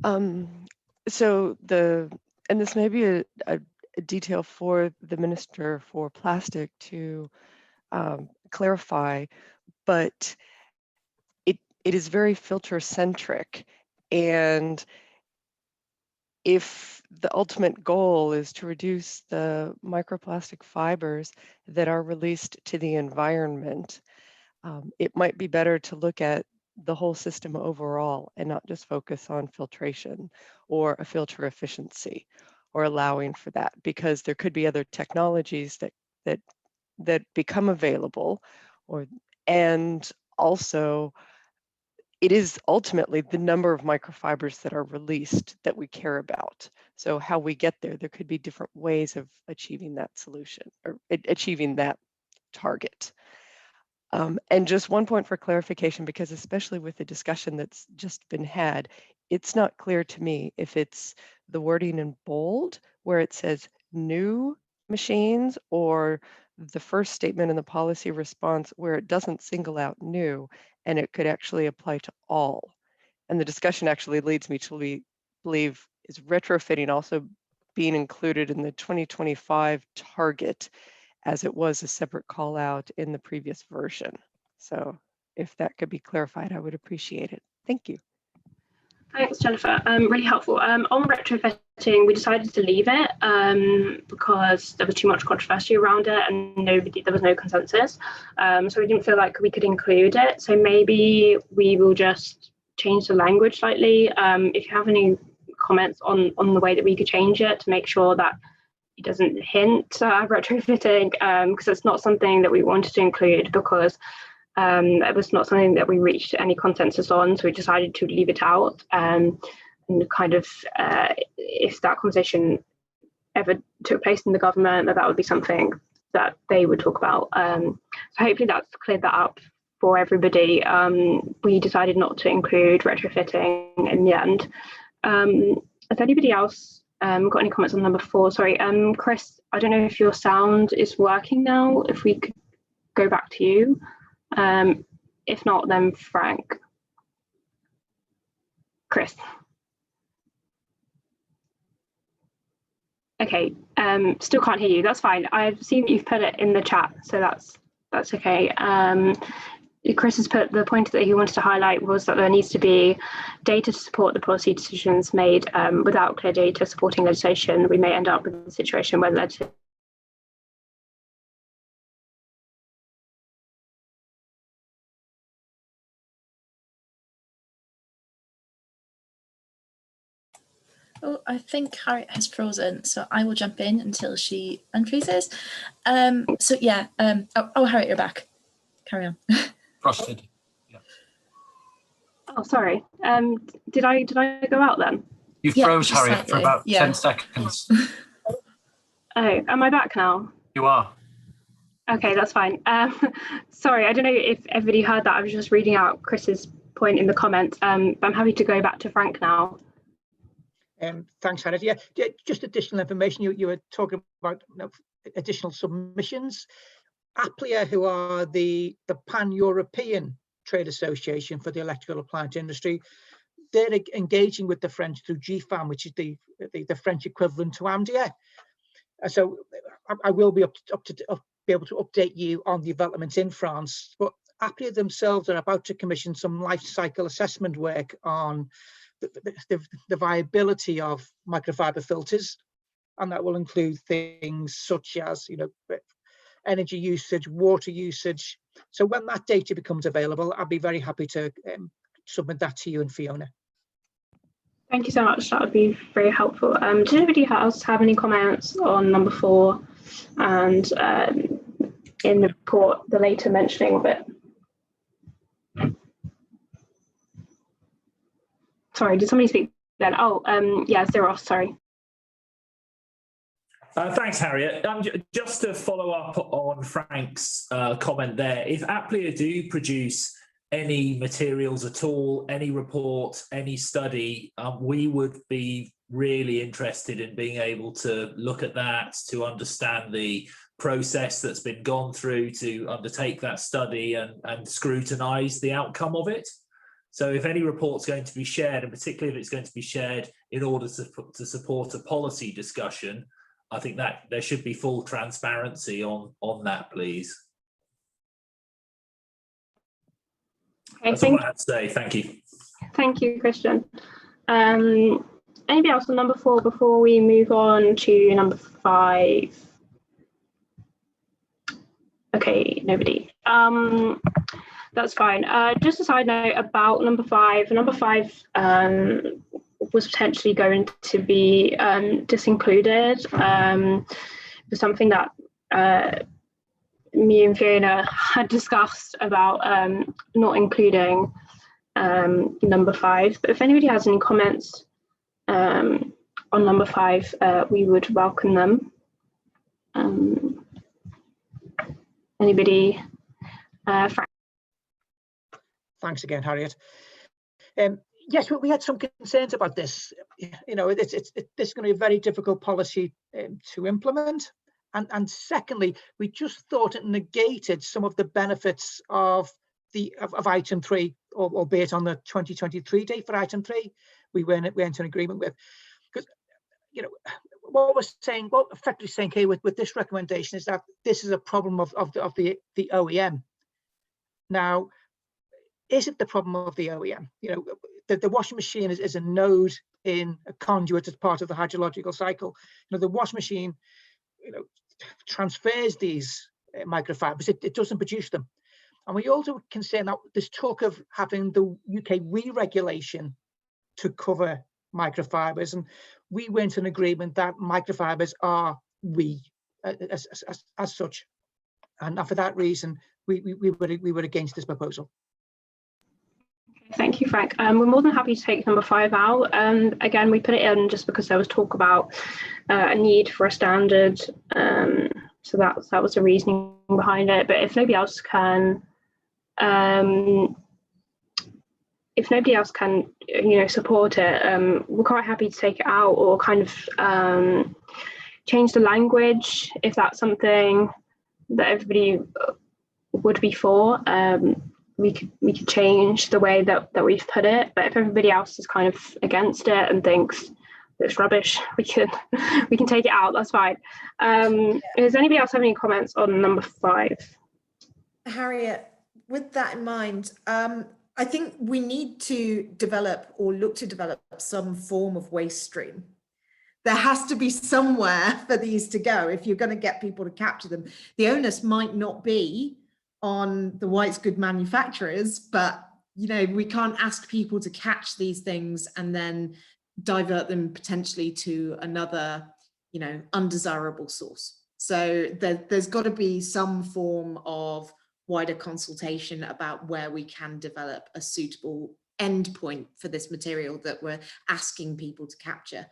And this may be a detail for the Minister for Plastic to clarify, but it is very filter centric, and if the ultimate goal is to reduce the microplastic fibers that are released to the environment, it might be better to look at the whole system overall and not just focus on filtration or a filter efficiency or allowing for that, because there could be other technologies that become available, and also it is ultimately the number of microfibers that are released that we care about. So how we get there could be different ways of achieving that solution, or achieving that target. And just one point for clarification, because especially with the discussion that's just been had, it's not clear to me if it's the wording in bold where it says new machines, or the first statement in the policy response where it doesn't single out new and it could actually apply to all. And the discussion actually leads me to believe, is retrofitting also being included in the 2025 target, as it was a separate call out in the previous version. So if that could be clarified, I would appreciate it. Thank you. Thanks, Jennifer. Really helpful. On retrofitting, we decided to leave it because there was too much controversy around it, and there was no consensus. So we didn't feel like we could include it. So maybe we will just change the language slightly. If you have any comments on the way that we could change it to make sure that it doesn't hint at retrofitting, because it's not something that we wanted to include, because it was not something that we reached any consensus on, so we decided to leave it out. and kind of if that conversation ever took place in the government, that would be something that they would talk about. So hopefully that's cleared that up for everybody. We decided not to include retrofitting in the end. Has anybody else got any comments on number 4? Sorry, Chris, I don't know if your sound is working now, if we could go back to you. If not, then Frank. Chris. Okay, still can't hear you. That's fine. I've seen that you've put it in the chat, so that's okay. Chris has put the point that he wanted to highlight was that there needs to be data to support the policy decisions made. Without clear data supporting legislation, we may end up with a situation where legislation Oh, I think Harriet has frozen, so I will jump in until she unfreezes. So yeah, oh, Harriet, you're back. Carry on. Frosted. Yeah. Oh, sorry. Did I go out then? You froze, just Harriet, for slightly, about yeah. 10 seconds. Oh, am I back now? You are. Okay, that's fine. Sorry, I don't know if everybody heard that. I was just reading out Chris's point in the comments. But I'm happy to go back to Frank now. Thanks, Harriet. Yeah, just additional information. You were talking about additional submissions. APPLIA, who are the pan-European trade association for the electrical appliance industry, they're engaging with the French through GFAM, which is the French equivalent to AMDIA. So I will be able to update you on developments in France. But APPLIA themselves are about to commission some life cycle assessment work on the viability of microfiber filters, and that will include things such as energy usage, water usage. So when that data becomes available, I'd be very happy to submit that to you and Fiona. Thank you so much. That would be very helpful. Does anybody else have any comments on number 4 and in the report, the later mentioning of it? Sorry, did somebody speak then? Oh, yeah, Zeros, sorry. Thanks, Harriet. Just to follow up on Frank's comment there, if APPLIA do produce any materials at all, any report, any study, we would be really interested in being able to look at that, to understand the process that's been gone through to undertake that study and scrutinise the outcome of it. So if any report's going to be shared, and particularly if it's going to be shared in order to support a policy discussion, I think that there should be full transparency on that, please. Okay, that's all I had to say. Thank you. Thank you, Christian. Anybody else on number 4 before we move on to number 5? Okay, nobody. That's fine. Just a side note about number 5. Number 5 was potentially going to be disincluded. For something that me and Fiona had discussed about not including number 5. But if anybody has any comments on number 5, we would welcome them. Anybody? Frank? Thanks again, Harriet. Yes, we had some concerns about this. This is going to be a very difficult policy to implement. And secondly, we just thought it negated some of the benefits of item 3, albeit on the 2023 date for item 3, we went in agreement with. Because what effectively saying here with this recommendation is that this is a problem of the OEM. Now, is it the problem of the OEM? The washing machine is a node in a conduit as part of the hydrological cycle. The washing machine, transfers these microfibers. It doesn't produce them. And we also can say that there's talk of having the UK re-regulation to cover microfibers, and we went in agreement that microfibers are as such, and for that reason we were against this proposal. Thank thank you, Frank. We're more than happy to take number 5 out. Again, we put it in just because there was talk about a need for a standard. So that was the reasoning behind it. But if nobody else can, support it, we're quite happy to take it out or kind of change the language if that's something that everybody would be for. We could change the way that we've put it, but if everybody else is kind of against it and thinks it's rubbish, we can take it out. That's fine. Does anybody else have any comments on number 5? Harriet, with that in mind, I think we need to develop or look to develop some form of waste stream. There has to be somewhere for these to go if you're going to get people to capture them. The onus might not be on the white good manufacturers, but we can't ask people to catch these things and then divert them potentially to another undesirable source. So there's got to be some form of wider consultation about where we can develop a suitable endpoint for this material that we're asking people to capture.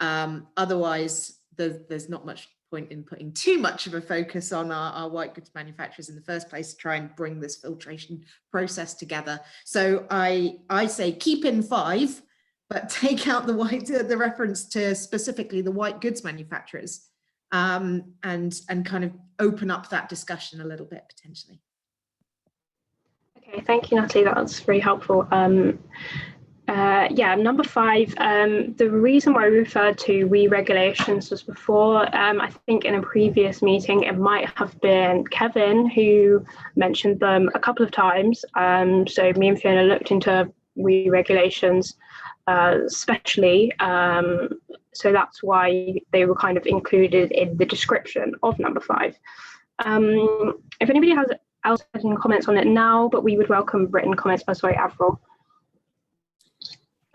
Otherwise, there's not much point in putting too much of a focus on our white goods manufacturers in the first place to try and bring this filtration process together. So I say keep in 5, but take out the reference to specifically the white goods manufacturers, and kind of open up that discussion a little bit potentially. Okay, thank you, Natalie. That's very helpful. Number 5, the reason why we referred to re-regulations was before, I think in a previous meeting, it might have been Kevin who mentioned them a couple of times. So me and Fiona looked into re-regulations, especially, so that's why they were kind of included in the description of number 5. If anybody else has any comments on it now, but we would welcome written comments. Oh, sorry, Avril.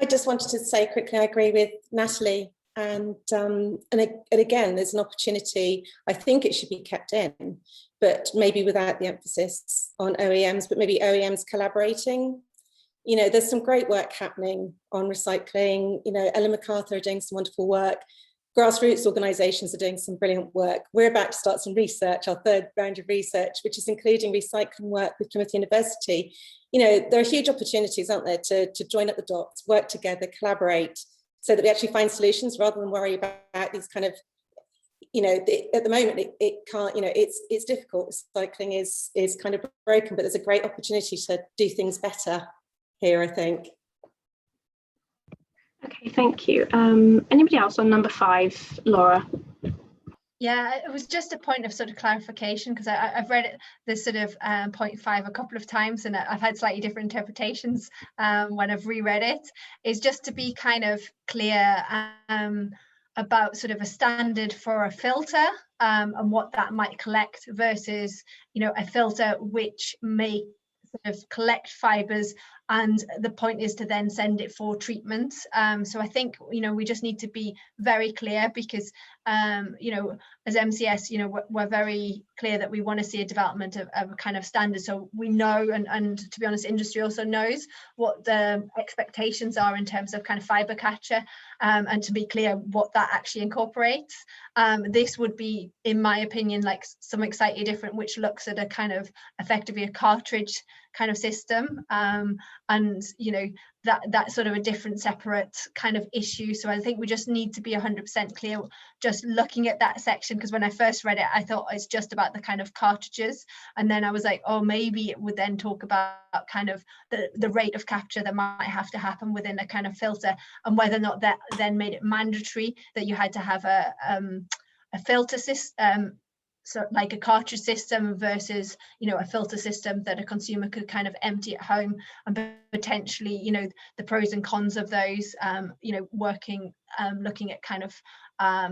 I just wanted to say quickly, I agree with Natalie, and again, there's an opportunity. I think it should be kept in, but maybe without the emphasis on OEMs, but maybe OEMs collaborating. There's some great work happening on recycling. Ellen MacArthur are doing some wonderful work. Grassroots organisations are doing some brilliant work. We're about to start some research, our 3rd round of research, which is including recycling work with Plymouth University. There are huge opportunities, aren't there, to join up the dots, work together, collaborate, so that we actually find solutions rather than worry about these kind of, at the moment it can't, it's difficult. Recycling is kind of broken, but there's a great opportunity to do things better here, I think. Okay, thank you. Anybody else on number 5, Laura? Yeah, it was just a point of sort of clarification, because I've read it, this sort of point 5 a couple of times, and I've had slightly different interpretations when I've reread it. Is just to be kind of clear about sort of a standard for a filter and what that might collect versus, a filter which may sort of collect fibres, and the point is to then send it for treatment. So I think we just need to be very clear, because as MCS we're very clear that we want to see a development of a kind of standard, so we know, and to be honest, industry also knows what the expectations are in terms of kind of fibre capture, and to be clear what that actually incorporates. This would be, in my opinion, like something slightly different, which looks at a kind of effectively a cartridge kind of system, and that's sort of a different separate kind of issue. So I think we just need to be 100% clear just looking at that section, because when I first read it I thought it's just about the kind of cartridges, and then I was like, oh, maybe it would then talk about kind of the rate of capture that might have to happen within a kind of filter, and whether or not that then made it mandatory that you had to have a filter system, so like a cartridge system versus a filter system that a consumer could kind of empty at home, and potentially the pros and cons of those, working, looking at kind of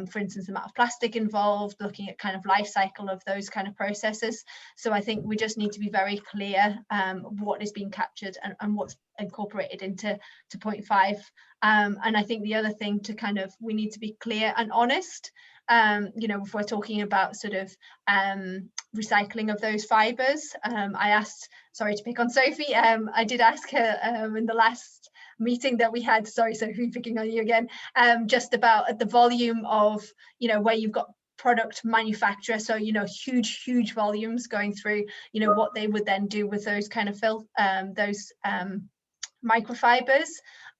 for instance the amount of plastic involved, looking at kind of life cycle of those kind of processes. So I think we just need to be very clear what is being captured and what's incorporated into point 5. And I think the other thing to kind of, we need to be clear and honest you know, if we're talking about sort of recycling of those fibres. I asked, sorry to pick on Sophie, I did ask her in the last meeting that we had, sorry Sophie, picking on you again, just about the volume of, you know, where you've got product manufacturer, so you know, huge volumes going through, you know, what they would then do with those kind of microfibers.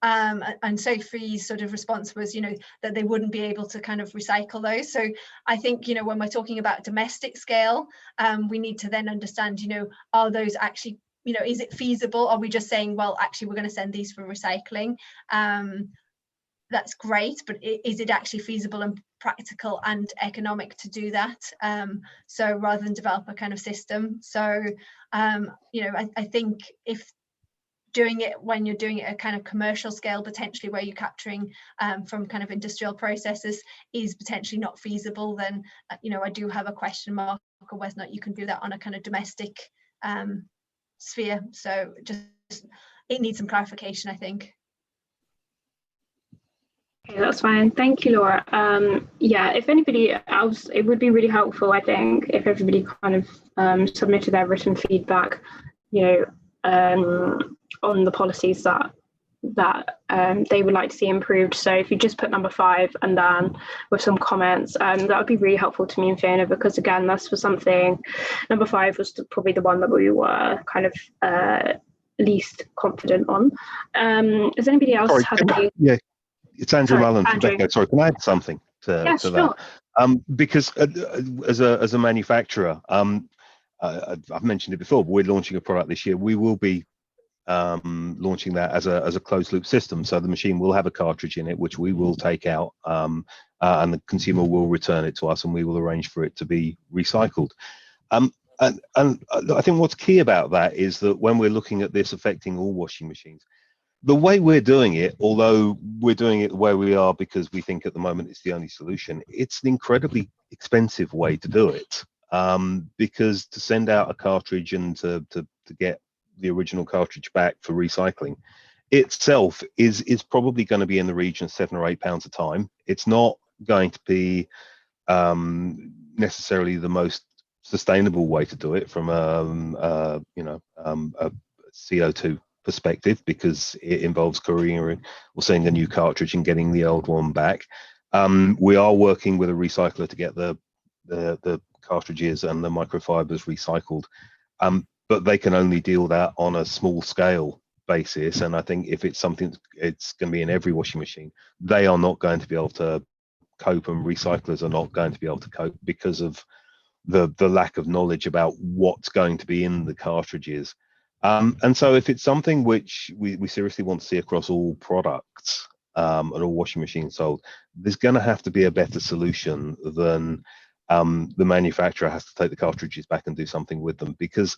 And Sophie's sort of response was, you know, that they wouldn't be able to kind of recycle those. So I think, you know, when we're talking about domestic scale, we need to then understand, you know, are those actually, you know, is it feasible? Are we just saying, well, actually, we're going to send these for recycling? That's great, but is it actually feasible and practical and economic to do that? So rather than develop a kind of system. So, you know, I think if doing it when you're doing it at a kind of commercial scale, potentially where you're capturing from kind of industrial processes is potentially not feasible, then, you know, I do have a question mark on whether or not you can do that on a kind of domestic sphere. So just, it needs some clarification, I think. Okay, that's fine. Thank you, Laura. Yeah, if anybody else, it would be really helpful, I think, if everybody kind of submitted their written feedback, you know, on the policies that they would like to see improved. So if you just put number 5 and then with some comments, that would be really helpful to me and Fiona, because again, this was something, number 5 was probably the one that we were kind of least confident on. Does anybody else have any? Yeah, it's Andrew Mullen from Becco. Sorry, can I add something to that? Because as a manufacturer, I've mentioned it before, but we're launching a product this year. We will be launching that as a closed loop system. So the machine will have a cartridge in it, which we will take out, and the consumer will return it to us, and we will arrange for it to be recycled. And I think what's key about that is that when we're looking at this affecting all washing machines, the way we're doing it, although we're doing it the way we are because we think at the moment it's the only solution, it's an incredibly expensive way to do it. Because to send out a cartridge and to get the original cartridge back for recycling itself is probably going to be in the region of £7 or £8 a time. It's not going to be necessarily the most sustainable way to do it from a CO2 perspective, because it involves couriering or sending a new cartridge and getting the old one back. We are working with a recycler to get the cartridges and the microfibers recycled, but they can only deal that on a small scale basis. And I think if it's something it's going to be in every washing machine, they are not going to be able to cope, and recyclers are not going to be able to cope because of the lack of knowledge about what's going to be in the cartridges. And so if it's something which we seriously want to see across all products and all washing machines sold, there's going to have to be a better solution than the manufacturer has to take the cartridges back and do something with them, because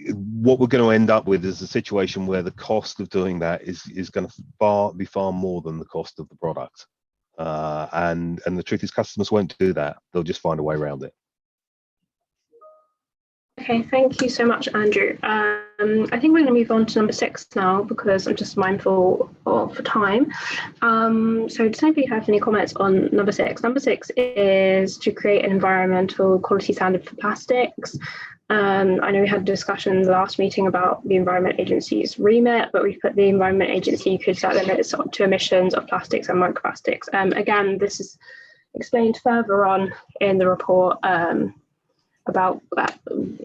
what we're going to end up with is a situation where the cost of doing that is going to be far more than the cost of the product. And the truth is, customers won't do that. They'll just find a way around it. Okay, thank you so much, Andrew. I think we're going to move on to number 6 now, because I'm just mindful of time. So does anybody have any comments on number 6? Number 6 is to create an environmental quality standard for plastics. I know we had a discussion in the last meeting about the Environment Agency's remit, but we've put the Environment Agency could set limits to emissions of plastics and microplastics. Again, this is explained further on in the report, about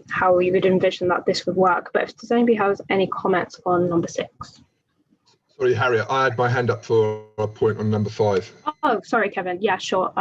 how we would envision that this would work. But if does anybody has any comments on number 6? Sorry, Harriet, I had my hand up for a point on number 5. Oh, sorry, Kevin. Yeah, sure.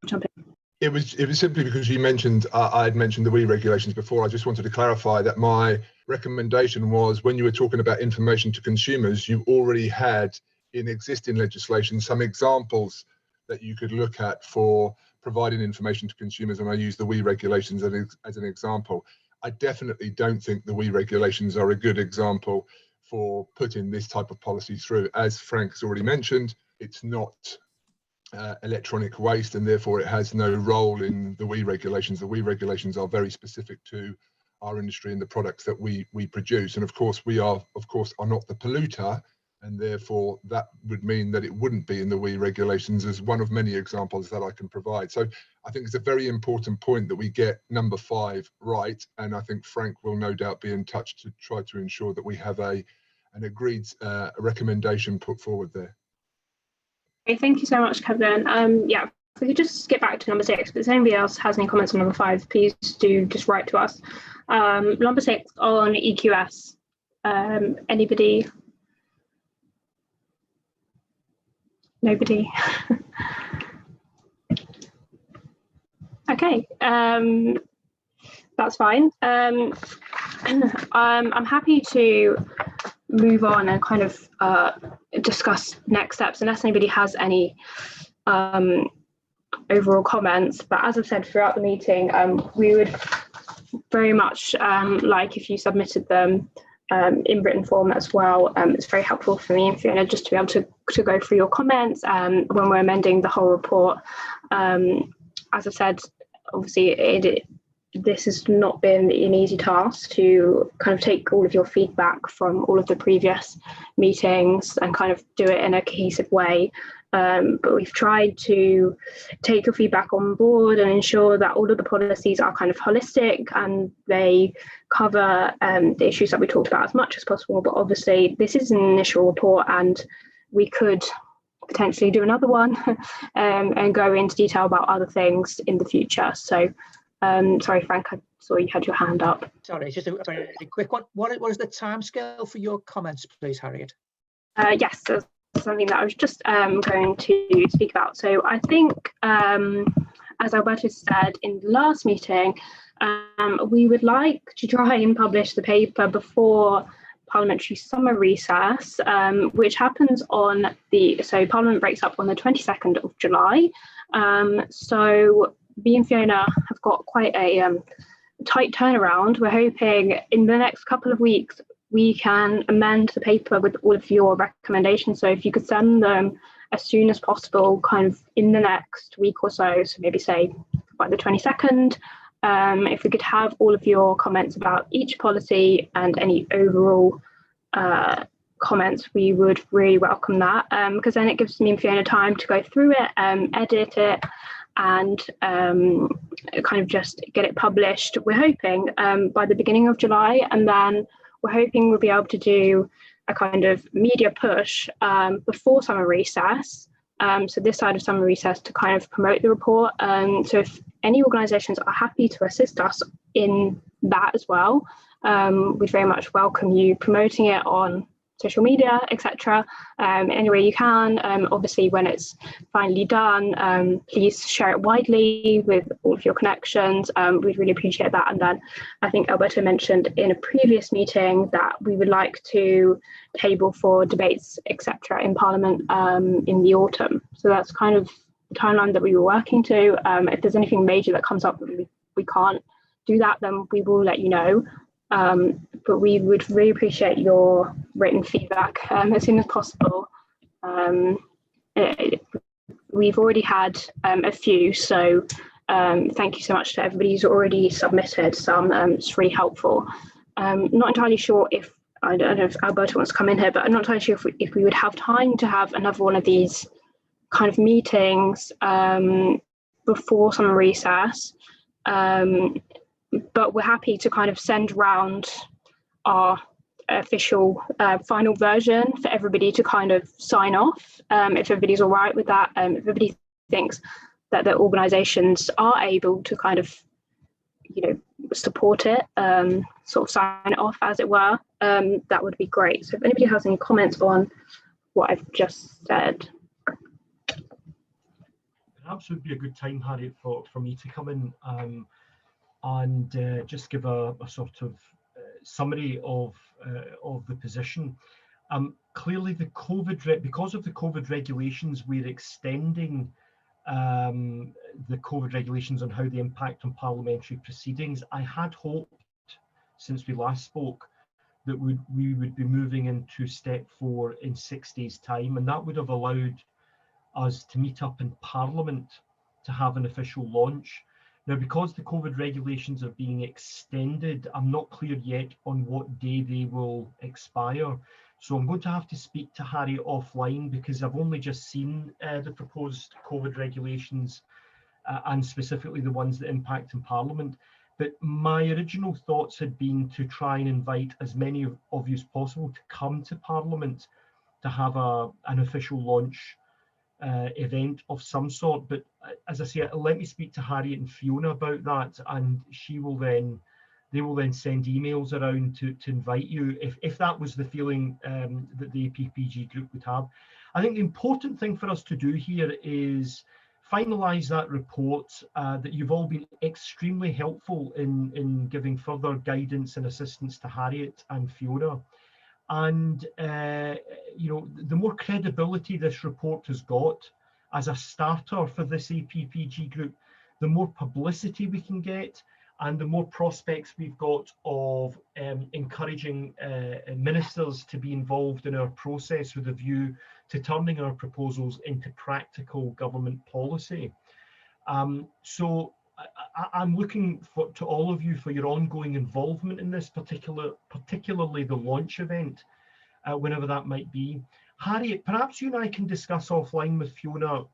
Jump in. It was simply because you mentioned, I had mentioned the WEEE regulations before. I just wanted to clarify that my recommendation was, when you were talking about information to consumers, you already had in existing legislation some examples that you could look at for providing information to consumers, and I use the WEEE regulations as an example. I definitely don't think the WEEE regulations are a good example for putting this type of policy through. As Frank has already mentioned, it's not electronic waste, and therefore it has no role in the WEEE regulations. The WEEE regulations are very specific to our industry and the products that we produce. And of course, we are not the polluter, and therefore that would mean that it wouldn't be in the WEEE regulations, as one of many examples that I can provide. So I think it's a very important point that we get number 5 right, and I think Frank will no doubt be in touch to try to ensure that we have an agreed recommendation put forward there. Okay, thank you so much, Kevin. Yeah, if we could just skip back to number 6, but if anybody else has any comments on number 5, please do just write to us. Number 6 on EQS. Anybody? Nobody? Okay, that's fine. I'm happy to move on and kind of discuss next steps, unless anybody has any overall comments. But as I've said throughout the meeting, we would very much like if you submitted them in written form as well. It's very helpful for me and Fiona just to be able to go through your comments when we're amending the whole report. As I said, obviously this has not been an easy task to kind of take all of your feedback from all of the previous meetings and kind of do it in a cohesive way. But we've tried to take your feedback on board and ensure that all of the policies are kind of holistic and they cover the issues that we talked about as much as possible. But obviously this is an initial report and we could potentially do another one and go into detail about other things in the future. So sorry, Frank, I saw you had your hand up. Sorry, just a very quick one. What is the timescale for your comments, please, Harriet? Yes, so something that I was just going to speak about. So I think, as Alberto said in the last meeting, we would like to try and publish the paper before parliamentary summer recess, which happens on so Parliament breaks up on the 22nd of July. So me and Fiona have got quite a tight turnaround. We're hoping in the next couple of weeks we can amend the paper with all of your recommendations. So if you could send them as soon as possible, kind of in the next week or so, so maybe say by the 22nd, if we could have all of your comments about each policy and any overall comments, we would really welcome that, because then it gives me and Fiona time to go through it, edit it, and kind of just get it published. We're hoping by the beginning of July, and then we're hoping we'll be able to do a kind of media push before summer recess, so this side of summer recess, to kind of promote the report. So if any organisations are happy to assist us in that as well, we'd very much welcome you promoting it on social media, etc. Any way you can. Obviously, when it's finally done, please share it widely with all of your connections. We'd really appreciate that. And then I think Alberto mentioned in a previous meeting that we would like to table for debates, etc. in Parliament in the autumn. So that's kind of the timeline that we were working to. If there's anything major that comes up that we can't do that, then we will let you know. But we would really appreciate your written feedback as soon as possible. We've already had a few, so thank you so much to everybody who's already submitted some. It's really helpful. Not entirely sure if, I don't know if Alberto wants to come in here, but I'm not entirely sure if we would have time to have another one of these kind of meetings before summer recess. But we're happy to kind of send round our official final version for everybody to kind of sign off, if everybody's all right with that. If everybody thinks that the organisations are able to kind of, support it, sort of sign it off, as it were, that would be great. So if anybody has any comments on what I've just said. Perhaps would be a good time, Harriet, for me to come in and just give a sort of summary of the position. Clearly, because of the COVID regulations, we're extending the COVID regulations on how they impact on parliamentary proceedings. I had hoped, since we last spoke, that we would be moving into step 4 in 6 days' time, and that would have allowed us to meet up in Parliament to have an official launch. Now, because the COVID regulations are being extended, I'm not clear yet on what day they will expire. So I'm going to have to speak to Harriet offline, because I've only just seen the proposed COVID regulations and specifically the ones that impact in Parliament. But my original thoughts had been to try and invite as many of you as possible to come to Parliament to have an official launch event of some sort. But as I say, let me speak to Harriet and Fiona about that, and they will then send emails around to invite you, if that was the feeling that the APPG group would have. I think the important thing for us to do here is finalise that report, that you've all been extremely helpful in giving further guidance and assistance to Harriet and Fiona. And you know, the more credibility this report has got as a starter for this APPG group, the more publicity we can get, and the more prospects we've got of encouraging ministers to be involved in our process with a view to turning our proposals into practical government policy. So I'm looking to all of you for your ongoing involvement in this, particularly the launch event, whenever that might be. Harriet, perhaps you and I can discuss offline with Fiona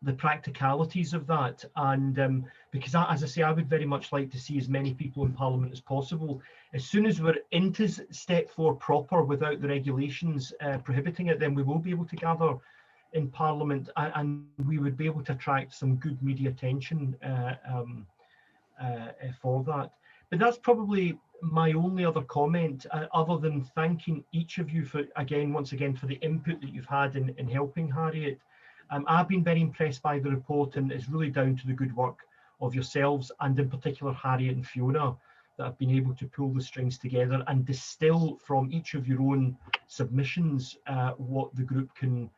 the practicalities of that, and because as I say, I would very much like to see as many people in Parliament as possible. As soon as we're into step 4 proper, without the regulations prohibiting it, then we will be able to gather in Parliament, and we would be able to attract some good media attention for that. But that's probably my only other comment, other than thanking each of you for, once again, for the input that you've had in helping Harriet. I've been very impressed by the report, and it's really down to the good work of yourselves, and in particular Harriet and Fiona, that have been able to pull the strings together and distill from each of your own submissions what the group can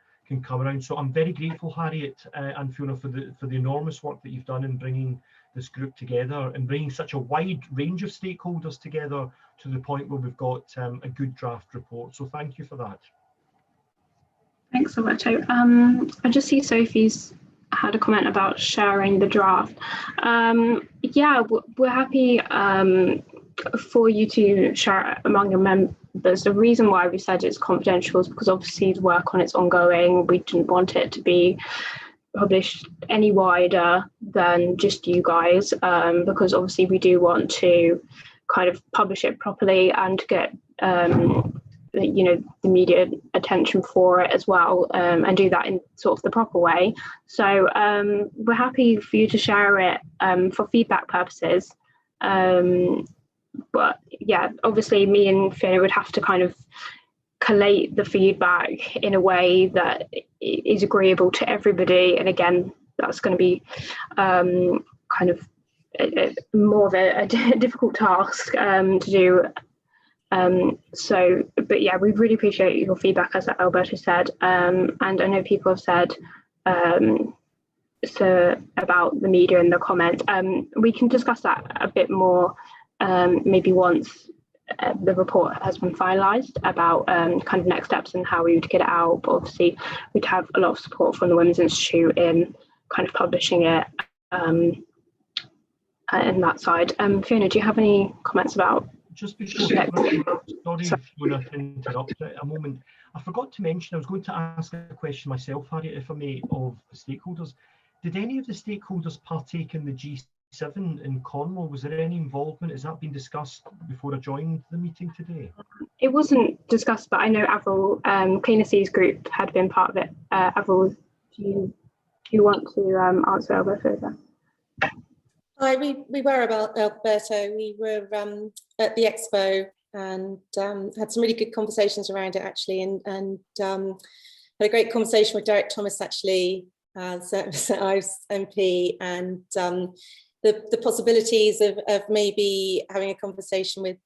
come around. So I'm very grateful, Harriet and Fiona, for the enormous work that you've done in bringing this group together and bringing such a wide range of stakeholders together to the point where we've got a good draft report. So thank you for that. Thanks, Alberto. I just see Sophie's had a comment about sharing the draft. Yeah, we're happy for you to share it among your members. The reason why we said it's confidential is because obviously the work on it's ongoing. We didn't want it to be published any wider than just you guys, because obviously we do want to kind of publish it properly and get you know, the media attention for it as well, and do that in sort of the proper way. So we're happy for you to share it for feedback purposes. But yeah, obviously me and Fiona would have to kind of collate the feedback in a way that is agreeable to everybody. And again, that's going to be kind of more of a difficult task to do. But yeah, we really appreciate your feedback, as Alberto said, and I know people have said so about the media and the comments. We can discuss that a bit more maybe once the report has been finalised, about kind of next steps and how we would get it out. But obviously we'd have a lot of support from the Women's Institute in kind of publishing it in that side. Fiona, do you have any comments about? Just before, sorry Fiona, to interrupt a moment. I forgot to mention, I was going to ask a question myself, Harriet, if I may, of stakeholders. Did any of the stakeholders partake in the G7 in Cornwall? Was there any involvement? Has that been discussed before I joined the meeting today? It wasn't discussed, but I know Avril, Cleaner Seas Group had been part of it. Avril, do you want to answer Alberto there? Hi, we were about Alberto. We were at the expo and had some really good conversations around it, actually, and had a great conversation with Derek Thomas, actually, St Ives MP, and the possibilities of maybe having a conversation with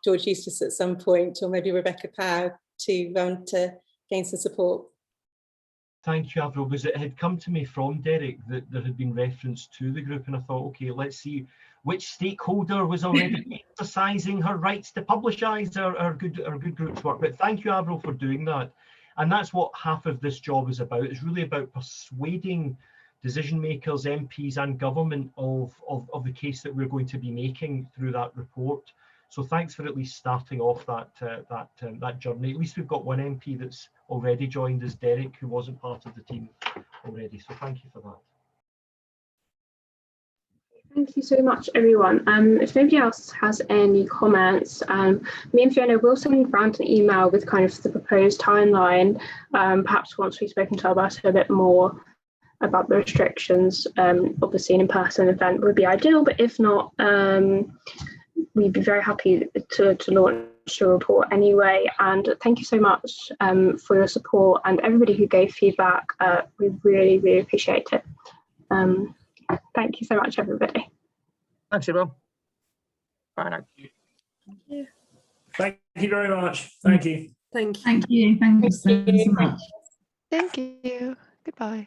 George Eustace at some point, or maybe Rebecca Pow, to gain some support. Thank you, Avril, because it had come to me from Derek that there had been reference to the group, and I thought, okay, let's see which stakeholder was already exercising her rights to publicise our good group's work. But thank you, Avril, for doing that. And that's what half of this job is about. It's really about persuading decision makers, MPs and government of the case that we're going to be making through that report. So thanks for at least starting off that journey. At least we've got one MP that's already joined us, Derek, who wasn't part of the team already. So thank you for that. Thank you so much, everyone. If nobody else has any comments, me and Fiona will send round an email with kind of the proposed timeline. Perhaps once we've spoken to Alberta a bit more about the restrictions, obviously an in-person event would be ideal, but if not, we'd be very happy to launch the report anyway. And thank you so much for your support and everybody who gave feedback. We really, really appreciate it. Thank you so much, everybody. Thanks, everyone. Bye now. Thank you. Thank you very much. Thank you. Thank you. Thank you so much. Thank you. Goodbye.